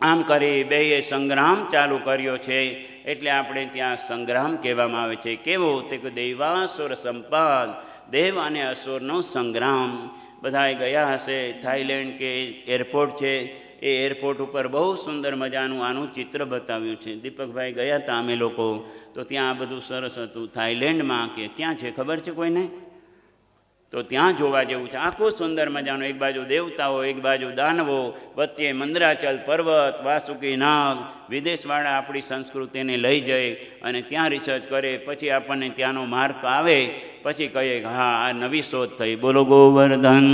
Speaker 1: આમ કરી બેએ સંગ્રામ ચાલુ કર્યો છે. એટલે આપણે ત્યાં સંગ્રામ કહેવામાં આવે છે. કેવો તે કે દૈવાસુર સંપાદ, દેવ અને અસુરનો સંગ્રામ. બધાએ ગયા હશે થાઈલેન્ડ કે એરપોર્ટ છે, એ એરપોર્ટ ઉપર બહુ સુંદર મજાનું આનું ચિત્ર બતાવ્યું છે. દીપકભાઈ ગયા હતા અમે લોકો, તો ત્યાં આ બધું સરસ હતું. થાઈલેન્ડમાં કે ક્યાં છે ખબર છે કોઈને? તો ત્યાં જોવા જેવું છે. આખું સુંદર મજાનું, એક બાજુ દેવતાઓ, એક બાજુ દાનવો, વચ્ચે મંદરાચલ પર્વત, વાસુકી નાગ. વિદેશવાળા આપણી સંસ્કૃતિને લઈ જાય અને ત્યાં રિસર્ચ કરે, પછી આપણને ત્યાંનો માર્ક આવે, પછી કહીએ હા આ નવી શોધ થઈ. બોલો ગોવર્ધન.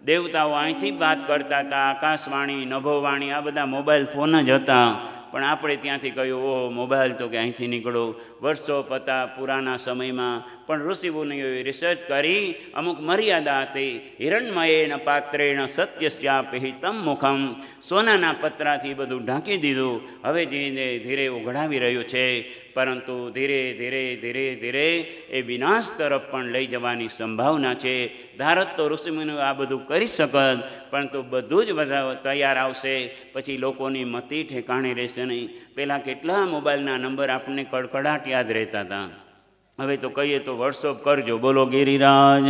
Speaker 1: દેવતાઓ અહીંથી વાત કરતા હતા, આકાશવાણી, નભોવાણી, આ બધા મોબાઈલ ફોન જ હતા. પણ આપણે ત્યાંથી કહ્યું ઓહો મોબાઈલ તો કે અહીંથી નીકળો. વર્ષો પતા પુરાના સમયમાં પણ ઋષિમુનિઓએ રિસર્ચ કરી અમુક મર્યાદા હતી. હિરણમયેન પાત્રેણ સત્યસ્યાપિહિતમ મુખમ, સોનાના પતરાથી બધું ઢાંકી દીધું. હવે ધીરે ધીરે ઉઘડાવી રહ્યું છે, પરંતુ ધીરે ધીરે ધીરે ધીરે એ વિનાશ તરફ પણ લઈ જવાની સંભાવના છે. ધારત તો ઋષિમુનિઓ આ બધું કરી શકત, પરંતુ બધું જ બધા તૈયાર આવશે પછી લોકોની મતિ ઠેકાણે રહેશે નહીં. પહેલાં કેટલા મોબાઈલના નંબર આપણને કડકડાટ યાદ રહેતા હતા, હવે તો કહીએ તો વોટ્સઅપ કરજો. બોલો ગિરિરાજ.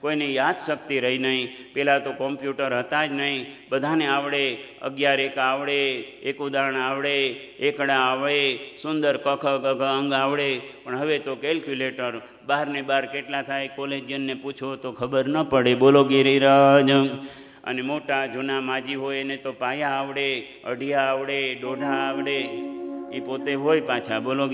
Speaker 1: કોઈની યાદશક્તિ રહી નહીં. પહેલાં તો કોમ્પ્યુટર હતા જ નહીં, બધાને આવડે, 11 એકા આવડે, એક ઉદાહરણ આવડે, એકડા આવડે, સુંદર કખ ગઘ અંગ આવડે. પણ હવે તો કેલ્ક્યુલેટર, 12 ને 12 કેટલા થાય કોલેજિયનને પૂછો તો ખબર ન પડે. બોલો ગિરિરાજ. અને મોટા જૂના માજી હોય એને તો પાયા આવડે, અઢિયા આવડે, દોઢા આવડે, એ પોતે હોય પાછા. બોલો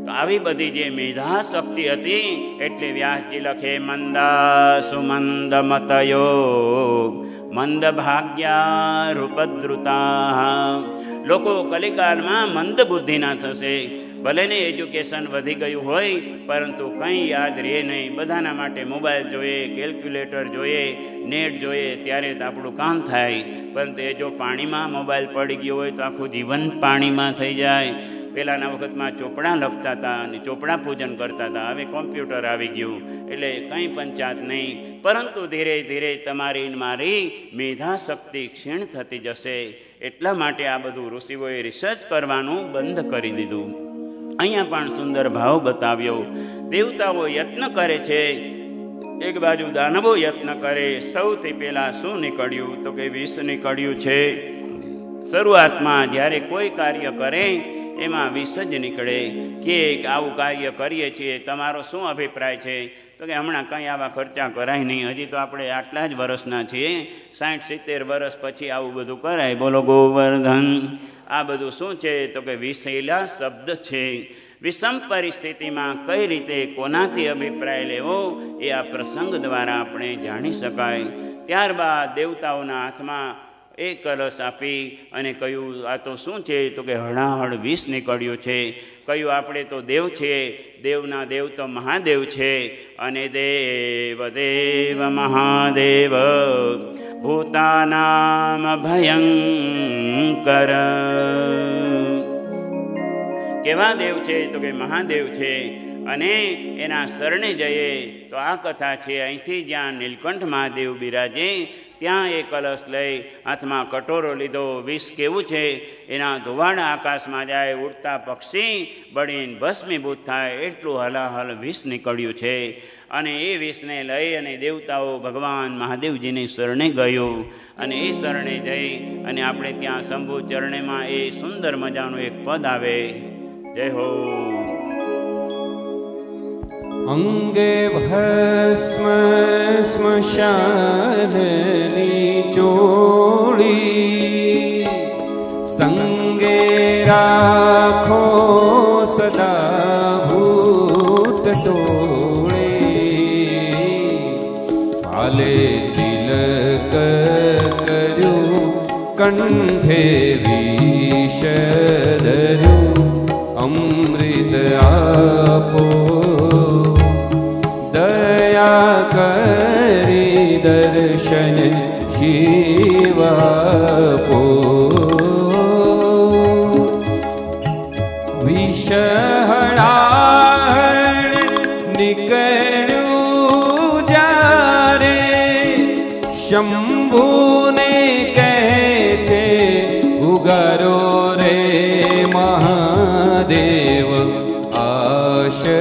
Speaker 1: આવી બધી જે મેધા શક્તિ હતી, એટલે વ્યાસજી લખે મંદા સુમંદ મતયો મંદ ભાગ્યા રૂપદ્રુતા. લોકો કલિકાલમાં મંદ બુદ્ધિના થશે. ભલે ને એજ્યુકેશન વધી ગયું હોય, પરંતુ કંઈ યાદ રહે નહીં. બધાના માટે મોબાઈલ જોઈએ, કેલ્ક્યુલેટર જોઈએ, નેટ જોઈએ, ત્યારે તો આપણું કામ થાય. પરંતુ એ જો પાણીમાં મોબાઈલ પડી ગયો હોય તો આખું જીવન પાણીમાં થઈ જાય. પહેલાંના વખતમાં ચોપડા લખતા હતા અને ચોપડા પૂજન કરતા હતા. હવે કોમ્પ્યુટર આવી ગયું એટલે કંઈ પંચાત નહીં. પરંતુ ધીરે ધીરે તમારી મારી મેધા શક્તિ ક્ષીણ થતી જશે. એટલા માટે આ બધું ઋષિઓએ રિસર્ચ કરવાનું બંધ કરી દીધું. અહીંયા પણ સુંદર ભાવ બતાવ્યો. દેવતાઓ યત્ન કરે છે, એક બાજુ દાનવો યત્ન કરે. સૌથી પહેલાં શું નીકળ્યું તો કે વિષ નીકળ્યું છે. શરૂઆતમાં જ્યારે કોઈ કાર્ય કરે એમાં વિષ જ નીકળે. કે આવું કાર્ય કરીએ છીએ, તમારો શું અભિપ્રાય છે? તો કે હમણાં કંઈ આવા ખર્ચા કરાય નહીં, હજી તો આપણે આટલા જ વર્ષના છીએ, 60-70 વર્ષ પછી આવું બધું કરાય. બોલો ગોવર્ધન. આ બધું શું છે તો કે વિષેલા શબ્દ છે. વિષમ પરિસ્થિતિમાં કઈ રીતે કોનાથી અભિપ્રાય લેવો એ આ પ્રસંગ દ્વારા આપણે જાણી શકાય. ત્યારબાદ દેવતાઓના હાથમાં એક કલશ આપી અને કહ્યું આ તો શું છે તો કે હળાહળ વિષ નીકળ્યું છે. કહ્યું આપણે તો દેવ છીએ, દેવના દેવ તો મહાદેવ છે. અને દેવ દેવ મહાદેવ ભૂતાનામ ભયંકર. કેવા દેવ છે તો કે મહાદેવ છે. અને એના શરણે જઈએ તો આ કથા છે. અહીંથી જ્યાં નીલકંઠ મહાદેવ બિરાજે ત્યાં એ કલશ લઈ હાથમાં કટોરો લીધો. વિષ કેવું છે, એના ધુવાડા આકાશમાં જાય, ઉડતા પક્ષી બળીને ભસ્મીભૂત થાય એટલું હલાહલ વિષ નીકળ્યું છે. અને એ વિષને લઈ અને દેવતાઓ ભગવાન મહાદેવજીની શરણે ગયું. અને એ શરણે જઈ અને આપણે ત્યાં શંભુ ચરણેમાં એ સુંદર મજાનું એક પદ આવે. જય હો.
Speaker 2: અંગે ભસ્મ સ્મશાનની ચોળી, સંગે રાખો સદા ભૂત ટોળી. હાલે તિલક કર્યું, કંઠે વિષ ધર્યું, અમૃત આપો દયા કરી દર્શન શિવાપો. વિષહળાહળ નીકળ્યું જ્યારે, શંભુને કહે છે ઉગારો રે મહાદેવ આશય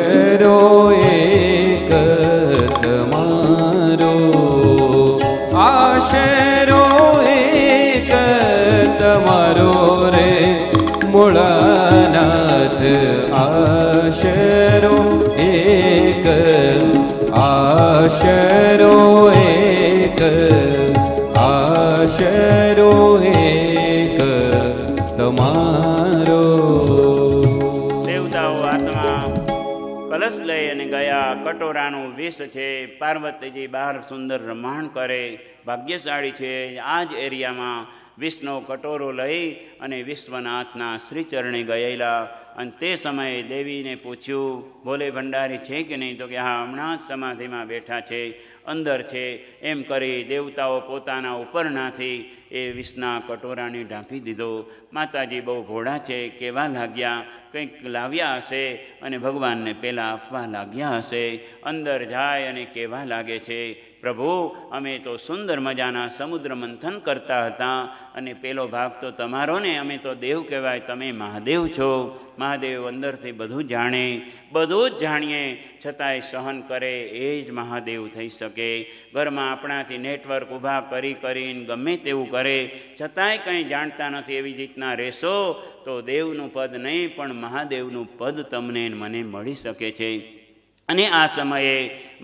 Speaker 2: આશરો એક તમારો.
Speaker 1: દેવતાઓ આત્મા કલશ લઈ અને ગયા. કટોરાનું વિષ છે. પાર્વતીજી બહાર સુંદર રમણ કરે. ભાગ્યશાળી છે આ જ એરિયામાં વિષનો કટોરો લઈ અને વિશ્વનાથના શ્રીચરણે ગયેલા. અને તે સમયે દેવીને પૂછ્યું, ભોલે ભંડારી છે કે નહીં? તો કે હા, હમણાં જ સમાધિમાં બેઠા છે, અંદર છે. એમ કરી દેવતાઓ પોતાના ઉપરનાથી એ વિષના કટોરાને ઢાંકી દીધો. માતાજી બહુ ભોળા છે, કહેવા લાગ્યા કંઈક લાવ્યા હશે અને ભગવાનને પહેલાં આપવા લાગ્યા હશે. અંદર જાય અને કહેવા લાગે છે, પ્રભુ અમે તો સુંદર મજાના સમુદ્ર મંથન કરતા હતા અને પેલો ભાગ તો તમારો ને, અમે તો દેવ કહેવાય, તમે મહાદેવ છો. મહાદેવ અંદરથી બધું જાણે, બધું જ જાણીએ છતાંય સહન કરે એ જ મહાદેવ થઈ શકે. ઘરમાં આપણાથી નેટવર્ક ઊભા કરીને ગમે તેવું કરે છતાંય કંઈ જાણતા નથી એવી રીતના રહેશો તો દેવનું પદ નહીં પણ મહાદેવનું પદ તમને મને મળી શકે છે. અને આ સમયે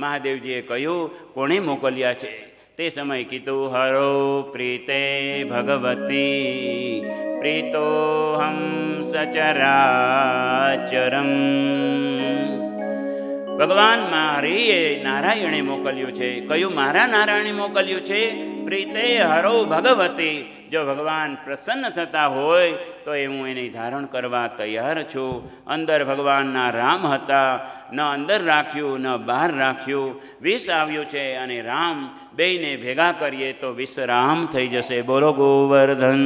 Speaker 1: મહાદેવજીએ કહ્યું, કોણે મોકલ્યા છે? તે સમયે કીધું, હરો પ્રીતે ભગવતી પ્રીતોહમ સચરાચરમ. ભગવાન મારીએ નારાયણે મોકલ્યું છે. કયું મારા નારાયણે મોકલ્યું છે? પ્રીતે હરો ભગવતી. જો ભગવાન પ્રસન્ન થતા હોય તો એ હું એને ધારણ કરવા તૈયાર છું. અંદર ભગવાનના રામ હતા, ન અંદર રાખ્યું ન બહાર રાખ્યું. વિષ આવ્યું છે અને રામ બેયને ભેગા કરીએ તો વિષ રામ થઈ જશે. બોલો ગોવર્ધન.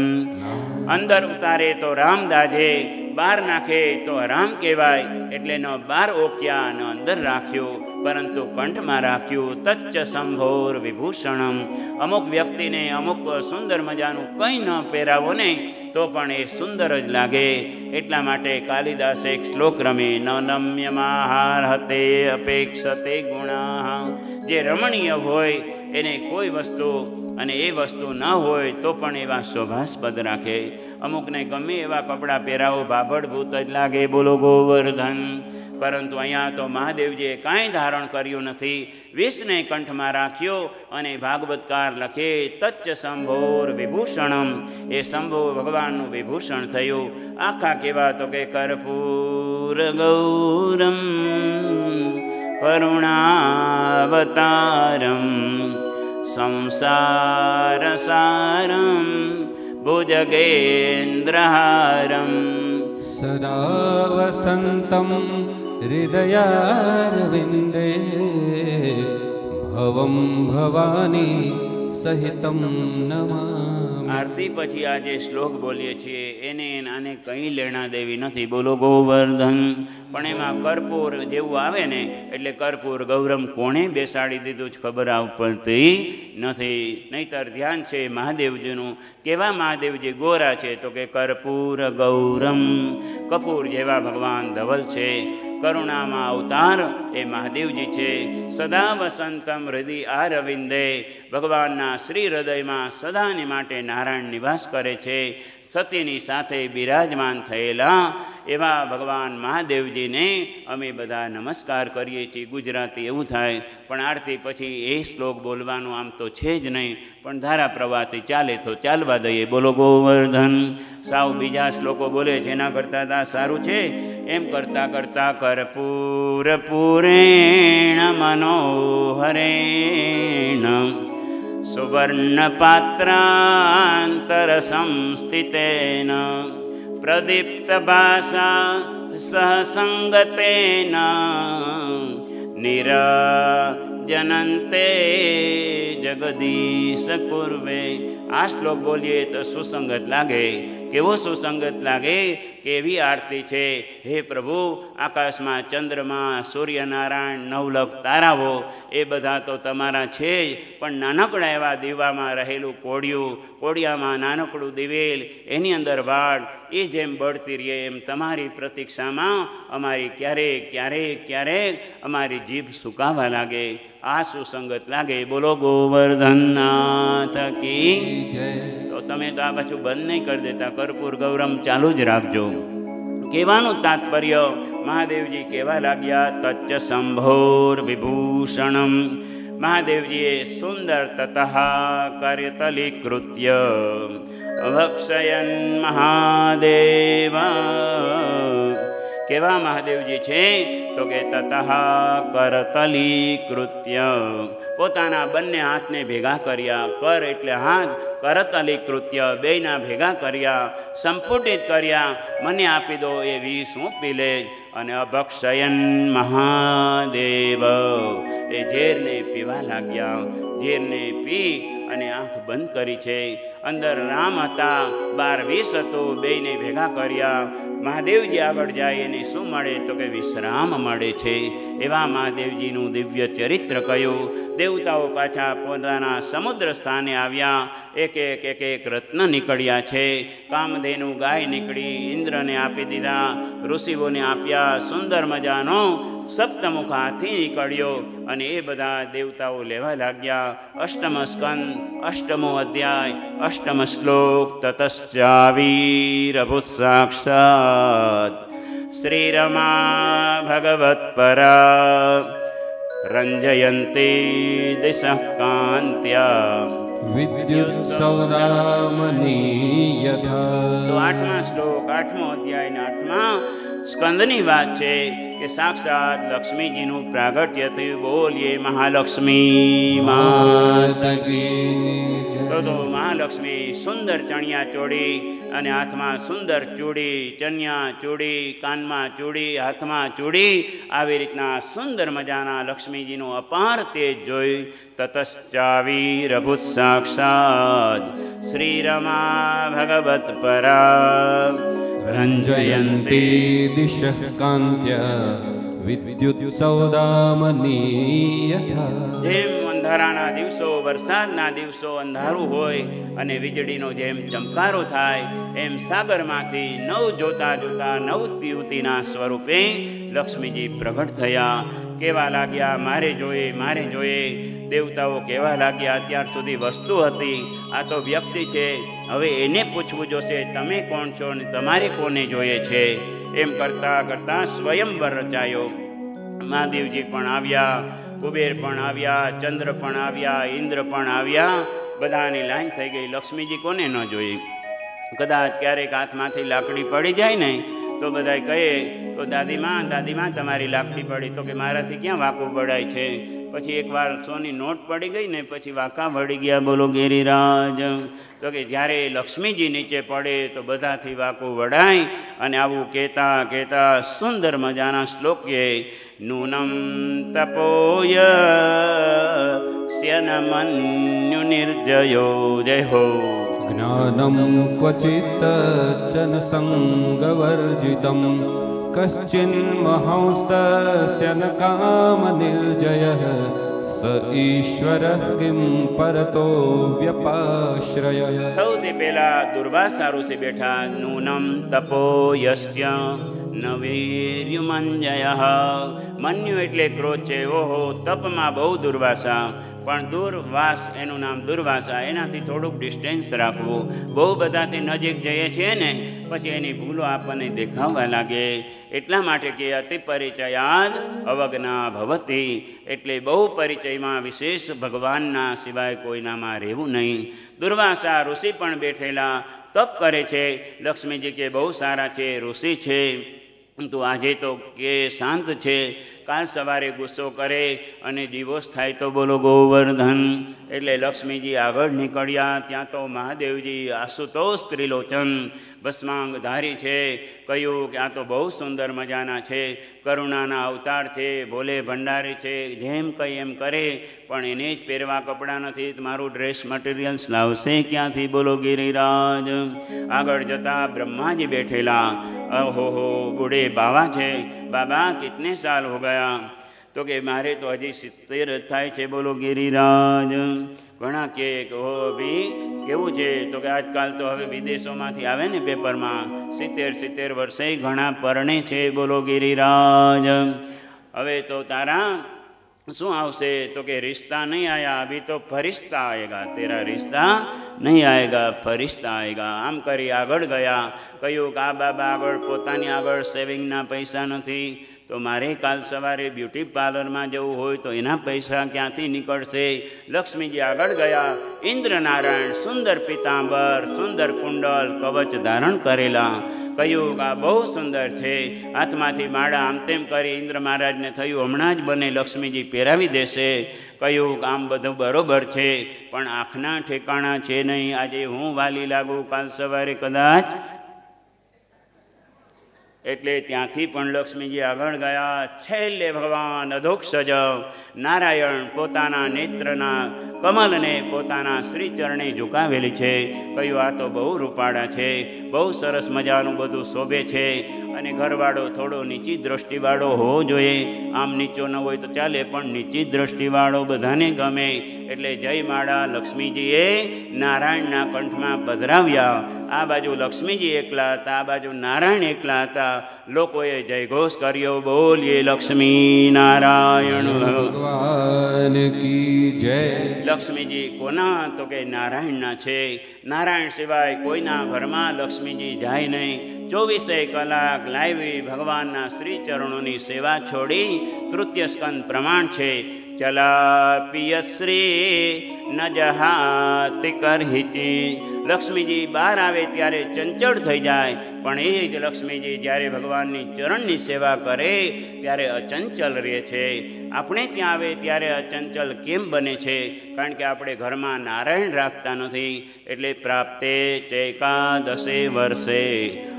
Speaker 1: અંદર ઉતારે તો રામ દાજે, બહાર નાખે તો રામ કહેવાય. એટલે ન બહાર ઓક્યા ન અંદર રાખ્યું પરંતુ કંઠમાં રાખ્યું. તચ્ચ સંભોર વિભૂષણમ. અમુક વ્યક્તિને અમુક સુંદર મજાનું કંઈ ન પહેરાવો ને તો પણ એ સુંદર જ લાગે. એટલા માટે કાલિદાસ એક શ્લોક રમે, ન નમ્યમાહાર હતે અપેક્ષતે ગુણા. જે રમણીય હોય એને કોઈ વસ્તુ અને એ વસ્તુ ન હોય તો પણ એવા શોભાસ્પદ રાખે. અમુકને ગમે એવા કપડાં પહેરાવો ભાભડભૂત જ લાગે. બોલો ગોવર્ધન. પરંતુ અહીંયા તો મહાદેવજીએ કાંઈ ધારણ કર્યું નથી, વિષને કંઠમાં રાખ્યો અને ભાગવતકાર લખે તચ્ચ સંભોર વિભૂષણમ. એ શંભો ભગવાનનું વિભૂષણ થયું. આખા કેવા તો કે કર્પૂર ગૌરમ કરુણાવતારમ સંસાર સારમ ભુજગેન્દ્રહારમ
Speaker 2: સદા વસંતમ હૃદયારવિંદે ભવમ ભવાની સહિતમ નમામિ.
Speaker 1: આરતી પછી આ જે શ્લોક બોલીએ છીએ એને આને કંઈ લેણા દેવી નથી. બોલો ગોવર્ધન. પણ એમાં કર્પૂર જેવું આવે ને એટલે કર્પૂર ગૌરમ કોણે બેસાડી દીધું જ ખબર પડતી નથી. નહીતર ધ્યાન છે મહાદેવજીનું. કેવા મહાદેવજી ગોરા છે તો કે કર્પૂર ગૌરમ. કપૂર જેવા ભગવાન ધવલ છે. કરુણામાં અવતાર એ મહાદેવજી છે. સદા વસંતમ હૃદય આરવિંદે. ભગવાનના શ્રી હૃદયમાં સદાને માટે નારાયણ નિવાસ કરે છે. સતીની સાથે બિરાજમાન થયેલા એવા ભગવાન મહાદેવજીને અમે બધા નમસ્કાર કરીએ છીએ. ગુજરાતી એવું થાય પણ આરતી પછી એ શ્લોક બોલવાનું આમ તો છે જ નહીં, પણ ધારા પ્રવાહથી ચાલે તો ચાલવા દઈએ. બોલો ગોવર્ધન. સાવ બીજા શ્લોકો બોલે છે એના કરતાં આ સારું છે. એમ કરતાં કરતાં કર્પૂર પૂરેણ મનોહરેણ સુવર્ણ પાત્રાંતર સંસ્થિતેન પ્રદીપ્ત ભાષા સહસંગતેન નિરજનંતે જગદીશ કુર્વે. આ શ્લોક બોલીએ તો સુસંગત લાગે. કેવો સુસંગત લાગે કે એવી આરતી છે. હે પ્રભુ, આકાશમાં ચંદ્રમા સૂર્યનારાયણ નવલખ તારાઓ એ બધા તો તમારા છે જ, પણ નાનકડા એવા દીવામાં રહેલું કોડિયું, કોડિયામાં નાનકડું દિવેલ, એની અંદર વાળ, એ જેમ બળતી રહીએ એમ તમારી પ્રતીક્ષામાં અમારી ક્યારેક ક્યારેક ક્યારેક અમારી જીભ સુકાવા લાગે. આ સુસંગત લાગે. બોલો ગોવર્ધનનાથ કી જય. તો તમે તો આ પાછું બંધ નહીં કરી દેતા, કર્પૂર ગૌરમ ચાલુ જ રાખજો. કહેવાનું તાત્પર્ય મહાદેવજી કહેવા લાગ્યા તચ્ચ સંભોર વિભૂષણમ. મહાદેવજીએ સુંદર તતઃ કરતલીકૃત્ય ભક્ષયન મહાદેવ. કેવા મહાદેવજી છે તો કે તતઃ કરતલીકૃત્ય, પોતાના બંને હાથને ભેગા કર્યા. કર એટલે હાથ, કરતલીકૃત્ય બેયના ભેગા કર્યા, સંપુટિત કર્યા. મને આપી દો એ વિષ હું પી લે. અને અભક્ષયન મહાદેવ એ ઝેરને પીવા લાગ્યા. ઝેરને પી અને આંખ બંધ કરી છે. અંદર રામ હતા, બાર વિષ હતું, બેયને ભેગા કર્યા. મહાદેવજી આગળ જાય એને શું મળે તો કે વિશ્રામ મળે છે. એવા મહાદેવજીનું દિવ્ય ચરિત્ર કહ્યું. દેવતાઓ પાછા પોતાના સમુદ્ર સ્થાને આવ્યા. એક એક રત્ન નીકળ્યા છે. કામધેનુ ગાય નીકળી, ઇન્દ્રને આપી દીધા, ઋષિઓને આપ્યા. સુંદર મજાનો સપ્તમુખ હાથી નીકળ્યો અને એ બધા દેવતાઓ લેવા લાગ્યા. અષ્ટમ સ્કંદ, અષ્ટમો અધ્યાય, અષ્ટમ શ્લોક. તતશ્ચાવીરભૂત સાક્ષાત શ્રીરમા ભગવત પરા રંજયંતી દિશઃ કાંત્યા
Speaker 2: વિદ્યુત સૌદામની યથા.
Speaker 1: તો આઠમા શ્લોક, આઠમો અધ્યાય ને આઠમા સ્કંદની વાત છે કે સાક્ષાત લક્ષ્મીજીનું પ્રાગટ્ય થયું. બોલીએ મહાલક્ષ્મી માત કી. તો મહાલક્ષ્મી સુંદર ચણિયા ચોળી અને હાથમાં સુંદર ચૂડી, ચન્યા ચૂડી, કાનમાં ચૂડી, હાથમાં ચૂડી, આવી રીતના સુંદર મજાના લક્ષ્મીજીનું અપાર તેજ જોઈ. તતશ્ચાવીરભૂત સાક્ષાત શ્રીરમા ભગવત પરા
Speaker 2: રંજયંતી દિશઃ કાંત્ય વિદ્યુત સૌદામની યથા.
Speaker 1: જેમ અંધારાના દિવસો, વરસાદના દિવસો અંધારું હોય અને વીજળીનો જેમ ચમકારો થાય, એમ સાગરમાંથી નવ જોતા જોતા નવ યુવતીના સ્વરૂપે લક્ષ્મીજી પ્રગટ થયા. કેવા લાગ્યા, મારે જોઈએ, મારે જોઈએ. દેવતાઓ કહેવા લાગ્યા, અત્યાર સુધી વસ્તુ હતી, આ તો વ્યક્તિ છે, હવે એને પૂછવું જોશે તમે કોણ છો ને તમારે કોને જોઈએ છે. એમ કરતાં કરતાં સ્વયંવર રચાયો. મહાદેવજી પણ આવ્યા, કુબેર પણ આવ્યા, ચંદ્ર પણ આવ્યા, ઇન્દ્ર પણ આવ્યા. બધાની લાઈન થઈ ગઈ. લક્ષ્મીજી કોને ન જોઈ? કદાચ ક્યારેક હાથમાંથી લાકડી પડી જાય ને તો બધા કહે તો દાદીમાં, દાદીમાં તમારી લાકડી પડી. તો કે મારાથી ક્યાં વાંકું પડાય છે. પછી એકવાર સોની નોટ પડી ગઈ ને પછી વાંકા વળી ગયા. બોલો ગિરિરાજ. તો કે જ્યારે લક્ષ્મીજી નીચે પડે તો બધાથી વાંકું વડાય. અને આવું કહેતા કહેતા સુંદર મજાના શ્લોક કે નૂનમ તપોય સ્યનમન્યુ નિર્જયો જય હો.
Speaker 2: જ્ઞાનમ ક્વચિત જન સંગવર્જિતમ કશ્ચિન મહાંસ્તસ્ય ન કામ નિર્જયઃ સ ઈશ્વર કિમ પરતો વ્યપાશ્રય.
Speaker 1: સૌથી પહેલા દુર્વાસા ઋષિ બેઠા. નૂનમ તપોયસ્ય નવીર્યુમંજયઃ. મન્યુ એટલે ક્રોધ છે. ઓહો, તપમાં બહુ દુર્વાસા, પણ દુર્વાસ એનું નામ દુર્વાસા. એનાથી થોડુંક ડિસ્ટન્સ રાખવું. બહુ બધાથી નજીક જઈએ છીએ ને પછી એની ભૂલો આપણને દેખાવા લાગે. એટલા માટે કે અતિ પરિચયાદ અવજ્ઞા ભવતી, એટલે બહુ પરિચયમાં વિશેષ ભગવાનના સિવાય કોઈનામાં રહેવું નહીં. દુર્વાસા ઋષિ પણ બેઠેલા તપ કરે છે. લક્ષ્મીજી કે બહુ સારા છે, ઋષિ છે, તો આજે તો કે શાંત છે, કાલ સવારે ગુસ્સો કરે અને દિવસ થાય તો બોલો ગોવર્ધન. એટલે લક્ષ્મીજી આગળ નીકળ્યા. ત્યાં તો મહાદેવજી આશુતોષ ત્રિલોચન ભસ્માંગધારી છે. કહ્યું કે આ તો બહુ સુંદર મજાના છે, કરુણાના અવતાર છે, ભોલે ભંડારી છે, જેમ કંઈ એમ કરે. પણ એને જ પહેરવા કપડાં નથી, મારું ડ્રેસ મટીરિયલ્સ લાવશે ક્યાંથી? બોલો ગિરિરાજ. આગળ જતા બ્રહ્માજી બેઠેલા. ઓહો, બુઢે બાવા છે. બાબા કિતને સાલ હો ગયા? તો કે મારે તો હજી 70 થાય છે. બોલો ગિરિરાજ. ઘણા કે હો ભાઈ કેવું છે? તો કે આજકાલ તો હવે વિદેશોમાંથી આવે ને પેપરમાં 70 વર્ષે ઘણા પરણે છે. બોલો ગિરિરાજ. હવે તો તારા શું આવશે? તો કે રિશ્તા નહીં આયા, અભી તો ફરિશ્તા આएगा. તેરા રિશ્તા નહીં આएगा, ફરિશ્તા આएगा. આમ કરી આગળ ગયા. કહ્યું કે આ બાબા આગળ પોતાની આગળ સેવિંગના પૈસા નથી, તો મારે કાલ સવારે બ્યુટી પાર્લરમાં જવું હોય તો એના પૈસા ક્યાંથી નીકળશે? લક્ષ્મીજી આગળ ગયા. ઇન્દ્રનારાયણ સુંદર પિતાંબર, સુંદર કુંડલ, કવચ ધારણ કરેલા. કહ્યું કે આ બહુ સુંદર છે. હાથમાંથી માળા આમ તેમ કરી ઇન્દ્ર મહારાજને થયું હમણાં જ બને લક્ષ્મીજી પહેરાવી દેશે. કહ્યું કે આમ બધું બરોબર છે, પણ આંખના ઠેકાણા છે નહીં. આજે હું વાલી લાગુ કાલ સવારે કદાચ. એટલે ત્યાંથી પણ લક્ષ્મીજી આગળ ગયા. છેલ્લે ભગવાન અધોક્ષ સજવ નારાયણ પોતાના નેત્રના કમલને પોતાના શ્રીચરણે ઝુકાવેલી છે. કહ્યું આ તો બહુ રૂપાળા છે, બહુ સરસ મજાનું બધું શોભે છે. અને ઘરવાળો થોડો નીચી દ્રષ્ટિવાળો હોવો જોઈએ. આમ નીચો ન હોય તો ચાલે, પણ નીચી દ્રષ્ટિવાળો બધાને ગમે. એટલે જય માળા લક્ષ્મીજીએ નારાયણના કંઠમાં પધરાવ્યા. આ બાજુ લક્ષ્મીજી એકલા હતા, આ બાજુ નારાયણ એકલા હતા. લોકોએ જયઘોષ કર્યો, બોલીએ લક્ષ્મી નારાયણ
Speaker 2: ભગવાન કી જય.
Speaker 1: લક્ષ્મીજી કોના? તો કે નારાયણના છે. નારાયણ સિવાય કોઈના ઘરમાં લક્ષ્મીજી જાય નહીં. 24 કલાક લાવી ભગવાનના શ્રી ચરણોની સેવા છોડી. તૃતીય સ્કંદ પ્રમાણ છે. ચલા પિયશ્રી ન જહાતિ કરહિતી. લક્ષ્મીજી બહાર આવે ત્યારે ચંચળ થઈ જાય, પણ એ જ લક્ષ્મીજી જ્યારે ભગવાનની ચરણની સેવા કરે ત્યારે અચંચલ રહે છે. આપણે ત્યાં આવે ત્યારે અચંચલ કેમ બને છે? કારણ કે આપણે ઘરમાં નારાયણ રાખતા નથી. એટલે પ્રાપ્તે ચૈકાદશે વર્ષે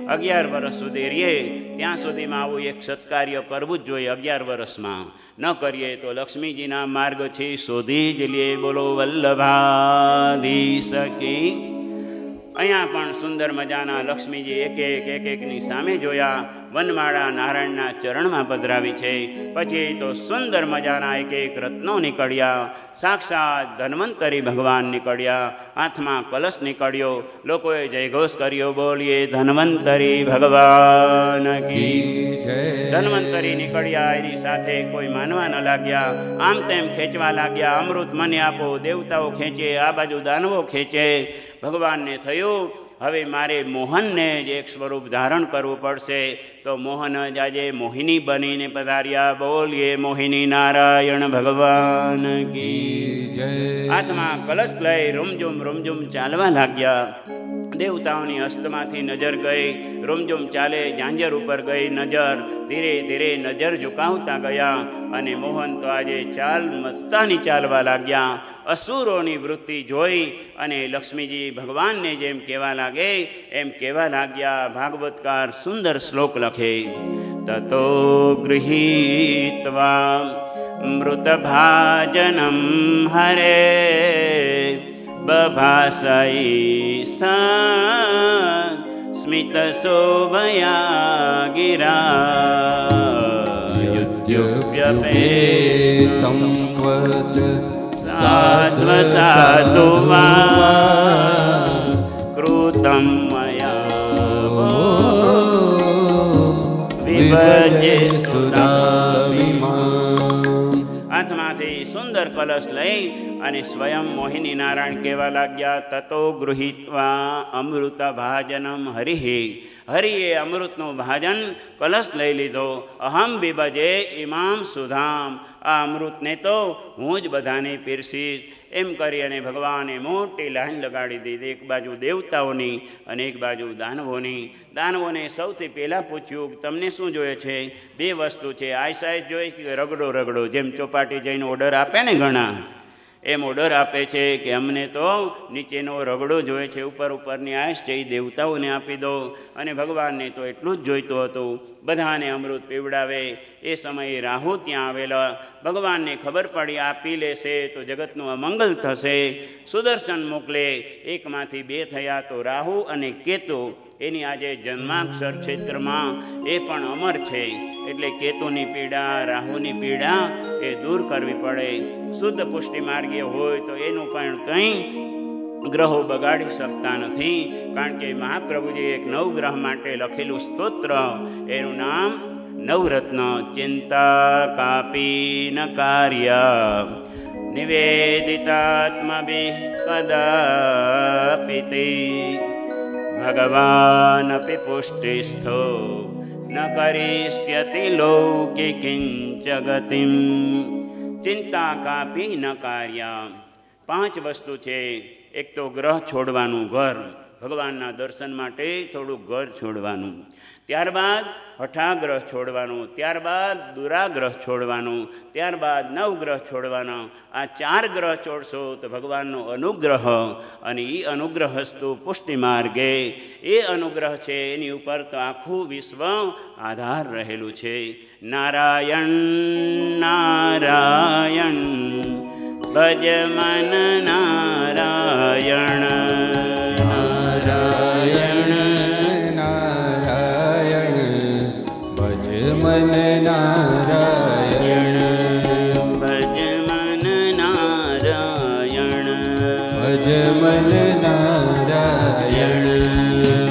Speaker 1: 11 વર્ષ સુધી રહીએ ત્યાં સુધીમાં આવું એક સત્કાર્ય કરવું જ જોઈએ. 11 વર્ષમાં ન કરીએ તો લક્ષ્મીજીના માર્ગથી શોધી જ લે. બોલો વલ્લભાધીશ કી. અહીંયા પણ સુંદર મજાના લક્ષ્મીજી એક એકની સામે જોયા. વનમાળા નારાયણના ચરણમાં પધરાવી છે. પછી તો સુંદર મજાના એક રત્નો નીકળ્યા. સાક્ષાત ધન્વંતરી ભગવાન નીકળ્યા. હાથમાં કલશ નીકળ્યો. લોકોએ જયઘોષ કર્યો, બોલીએ ધન્વંતરી ભગવાન કી જય. ધન્વંતરી નીકળ્યા. એની સાથે કોઈ માનવા ન લાગ્યા. આમ તેમ ખેંચવા લાગ્યા. અમૃત મને આપો. દેવતાઓ ખેંચે, આ બાજુ દાનવો ખેંચે. ભગવાનને થયું હવે મારે મોહનને જ એક સ્વરૂપ ધારણ કરવું પડશે. તો મોહન જ આજે મોહિની બનીને પધાર્યા. બોલીએ મોહિની નારાયણ ભગવાન કી જય. હાથમાં કલશ લઈ રૂમઝુમ ચાલવા લાગ્યા. દેવતાઓની હસ્તમાંથી નજર ગઈ. રૂમઝુમ ચાલે, ઝાંઝર ઉપર ગઈ નજર. ધીરે ધીરે નજર ઝુકાવતા ગયા. અને મોહન તો આજે ચાલ મસ્તાની ચાલવા લાગ્યા. અસુરોની વૃત્તિ જોઈ અને લક્ષ્મીજી ભગવાનને જેમ કહેવા લાગે એમ કહેવા લાગ્યા. ભાગવતકાર સુંદર શ્લોક લખે. તતો ગૃહીત્વા મૃતભાજનમ હરે બભાસઈ સ્મિત શોભયા ગિરા
Speaker 2: યુદ્ધવ્યપેતં વચ
Speaker 1: સાધ્વ સાધુવા કૃતમ મયા વિભજે સુદામિમા. હાથમાંથી સુંદર કલશ લઈ અને સ્વયં મોહિની નારાયણ કહેવા લાગ્યા. તતો ગૃહીત્વા અમૃત ભાજનમ હરિહે. હરિએ અમૃતનું ભાજન કલશ લઈ લીધો. અહમ વિભજે ઇમામ સુધામ. આ અમૃતને તો હું જ બધાને પીરસીશ. એમ કરી અને ભગવાને મોટી લાઈન લગાડી દીધી. એક બાજુ દેવતાઓની અને એક બાજુ દાનવોની. દાનવોને સૌથી પહેલાં પૂછ્યું તમને શું જોઈએ છે? 2 વસ્તુ છે. આઈસાઈસ જોઈએ કે રગડો. જેમ ચોપાટી જઈને ઓર્ડર આપે ને ઘણા, એમ ઓર્ડર આપે છે કે અમને તો નીચેનો રગડો જોઈએ છે, ઉપરની આઈસ છે એ દેવતાઓને આપી દો. અને ભગવાનને તો એટલું જ જોઈતું હતું. બધાને અમૃત પીવડાવે. એ સમયે રાહુ ત્યાં આવેલા. ભગવાનને ખબર પડી આ પી લેશે તો જગતનું અમંગલ થશે. સુદર્શન મોકલે. એકમાંથી 2 થયા તો રાહુ અને કેતુ. એની આજે જન્માક્ષર ક્ષેત્રમાં એ પણ અમર છે. એટલે કેતુની પીડા, રાહુની પીડા એ દૂર કરવી પડે. શુદ્ધ પુષ્ટિ માર્ગીય હોય તો એનું પણ કંઈ ગ્રહો બગાડી શકતા નથી. કારણ કે મહાપ્રભુજીએ એક નવગ્રહ માટે લખેલું સ્તોત્ર, એનું નામ નવરત્ન. ચિંતા કાપી ન કાર્ય નિવેદિતાત્મભિ કદાપિ તે ભગવાન અપી પુષ્ટિસ્થો ન કરિષ્યતિ લૌકિકિંચ ગતિમ. ચિંતા કાપી ન કાર્ય. 5 વસ્તુ છે. એક તો ગ્રહ છોડવાનું, ઘર, ભગવાનના દર્શન માટે થોડું ઘર છોડવાનું. ત્યારબાદ હઠાગ્રહ છોડવાનું, ત્યારબાદ દુરાગ્રહ છોડવાનું, ત્યારબાદ નવગ્રહ છોડવાનો. આ 4 ગ્રહ છોડશો તો ભગવાનનો અનુગ્રહ, અને એ અનુગ્રહ હસ્તુ પુષ્ટિ માર્ગે. એ અનુગ્રહ છે, એની ઉપર તો આખું વિશ્વ આધાર રહેલું છે. નારાયણ નારાયણ ભજ મન નારાયણ.
Speaker 2: નારાયણ નારાયણ ભજ મન નારાયણ.
Speaker 1: ભજ મન નારાયણ.
Speaker 2: ભજ મન નારાયણ.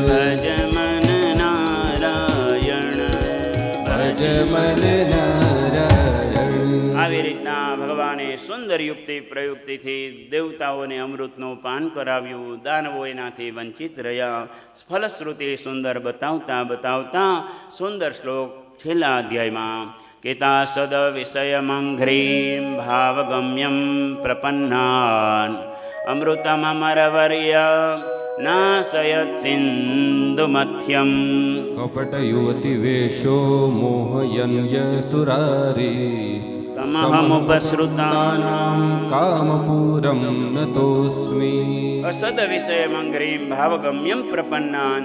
Speaker 1: ભજ મન નારાયણ.
Speaker 2: ભજ મન નારાયણ.
Speaker 1: આવી રીતના ભગવાને સુંદર યુક્તિ પ્રયુક્તિથી દેવતાઓને અમૃતનું પાન કરાવ્યું. દાનવો એનાથી વંચિત રહ્યા. ફલશ્રુતિ સુંદર બતાવતા બતાવતા સુંદર શ્લોક છેલ્લા અધ્યાયમાં. કેતા સદ વિષયમંઘ્રીમ ભાવગમ્યમ પ્રપન્નાન અમૃતમરવર્ય નાશયત સિંધુમથ્યમ.
Speaker 2: કપટ યુવતી વેશો મોહયન્ય સુરારી
Speaker 1: તમહમુપસૃતાનાં
Speaker 2: કામપૂરમ નતોસ્મિ.
Speaker 1: અસદ વિષય મંગ્રીમ ભાવગમ્યમ પ્રપન્નાન.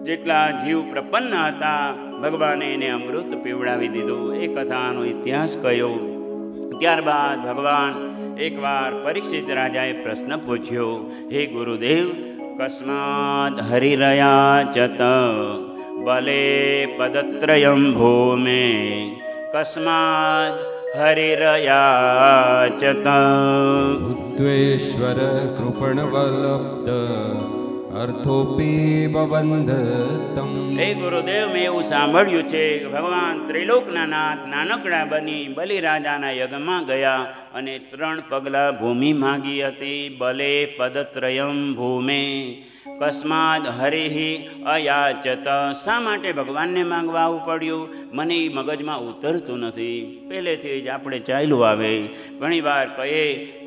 Speaker 1: જેટલા જીવ પ્રપન્ન હતા ભગવાને એને અમૃત પીવડાવી દીધું. એ કથાનો ઇતિહાસ કહ્યો. ત્યારબાદ ભગવાન એકવાર પરીક્ષિત રાજાએ પ્રશ્ન પૂછ્યો, હે ગુરુદેવ, કસ્માદ હરિરયાચત બલે પદત્રયમ ભૂમે. કસ્માદ હરિરયાચત.
Speaker 2: ઉદ્વેશ્વર કૃપણવલ્લબ્ધ અર્થોપી બબંધતમ.
Speaker 1: હે ગુરુદેવ, મેં એવું સાંભળ્યું છે કે ભગવાન ત્રિલોકના નાથ નાનકડા બની બલિરાજાના યજ્ઞમાં ગયા અને 3 પગલા ભૂમિ માંગી હતી. બલે પદત્રયમ ભૂમે. કસ્માદ હરિહિ અયાચત. શા માટે ભગવાનને માંગવા આવવું પડ્યું? મને એ મગજમાં ઉતરતું નથી. પહેલેથી જ આપણે ચાલ્યું આવે. ઘણીવાર કહીએ,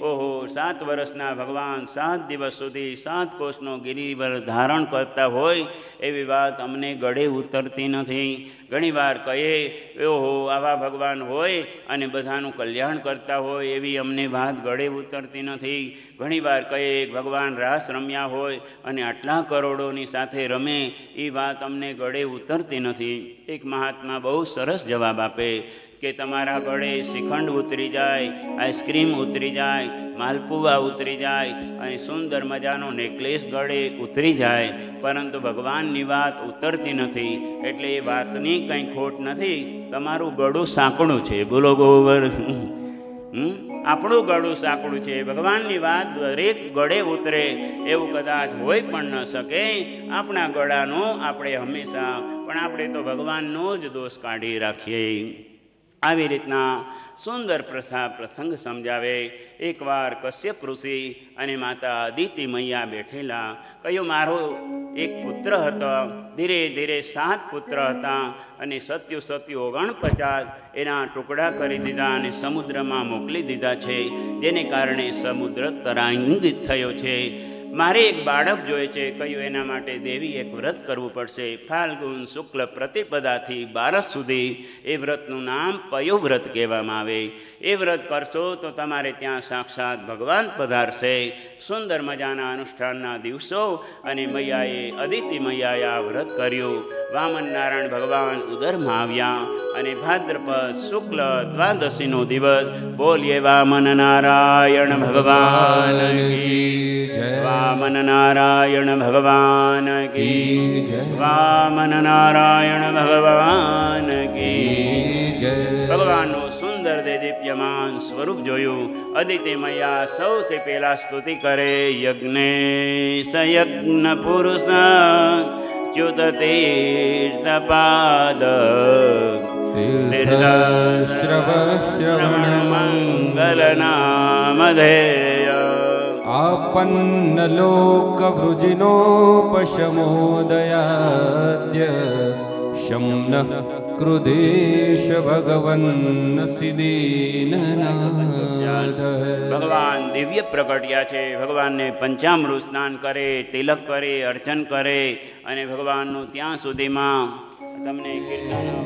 Speaker 1: ઓહો, 7 વર્ષના ભગવાન 7 દિવસ સુધી 7 કોષનો ગિરિવર ધારણ કરતા હોય એવી વાત અમને ગળે ઉતરતી નથી. ઘણીવાર કહીએ, ઓહો, આવા ભગવાન હોય અને બધાનું કલ્યાણ કરતા હોય એવી અમને વાત ગળે ઉતરતી નથી. ઘણીવાર કહીએ, ભગવાન રાસ રમ્યા હોય અને આટલા કરોડોની સાથે રમે એ વાત અમને ગળે ઉતરતી નથી. એક મહાત્મા બહુ સરસ જવાબ આપે કે તમારા ગળે શ્રીખંડ ઉતરી જાય, આઈસ્ક્રીમ ઉતરી જાય, માલપુવા ઉતરી જાય અને સુંદર મજાનો નેકલેસ ગળે ઉતરી જાય, પરંતુ ભગવાનની વાત ઉતરતી નથી. એટલે એ વાતની કંઈ ખોટ નથી. તમારું ગળું સાંકડું છે. બોલો ગોબર. આપણું ગળું સાંકડું છે. ભગવાનની વાત દરેક ગળે ઉતરે એવું કદાચ હોય પણ ન શકે. આપણા ગળાનું આપણે હંમેશા, પણ આપણે તો ભગવાનનો જ દોષ કાઢી રાખીએ. આવી રીતના સુંદર પ્રસંગ સમજાવે. એકવાર કશ્યપ ઋષિ અને માતા અદિતિ મૈયા બેઠેલા. કહ્યું, મારો એક પુત્ર હતો. ધીરે ધીરે 7 પુત્ર હતા અને સત્યુ 49 એના ટુકડા કરી દીધા અને સમુદ્રમાં મોકલી દીધા છે, જેને કારણે સમુદ્ર તરંગિત થયો છે. મારે એક બાળક જોઈએ છે. કહ્યું, એના માટે દેવી એક વ્રત કરવું પડશે. ફાલ્ગુન શુક્લ પ્રતિપદાથી 12 સુધી એ વ્રતનું નામ પયો વ્રત કહેવામાં આવે. એ વ્રત કરશો તો તમારે ત્યાં સાક્ષાત ભગવાન પધારશે. સુંદર મજાના અનુષ્ઠાનના દિવસો અને મૈયાએ, અદિતિ મૈયાએ આ વ્રત કર્યું. વામન નારાયણ ભગવાન ઉદરમાં આવ્યા અને ભાદ્રપદ શુક્લ દ્વાદશીનો દિવસ. બોલીએ વામન નારાયણ ભગવાન કી જય. વામન નારાયણ ભગવાન કી જય. વામન નારાયણ ભગવાન કી જય. ભગવાનનું સુંદર દેદીપ્યમાન સ્વરૂપ જોયું. અદિતિ મૈયા સૌથી પહેલા સ્તુતિ કરે. યજ્ઞે સયજ્ઞ પુરુષ ચ્યુત તીર્થપાદ શ્રવણ મંગલ નામધેય.
Speaker 2: આપન્ન લોક વૃજિનો પશમોદયાદ્ય શમ્ન ક્રુદેશ ભગવન સિદેનનાથ.
Speaker 1: ભગવાન દિવ્ય પ્રગટ્યા છે. ભગવાનને પંચામૃત સ્નાન કરે, તિલક કરે, અર્ચન કરે અને ભગવાનનું ત્યાં સુધીમાં તમને કીર્તન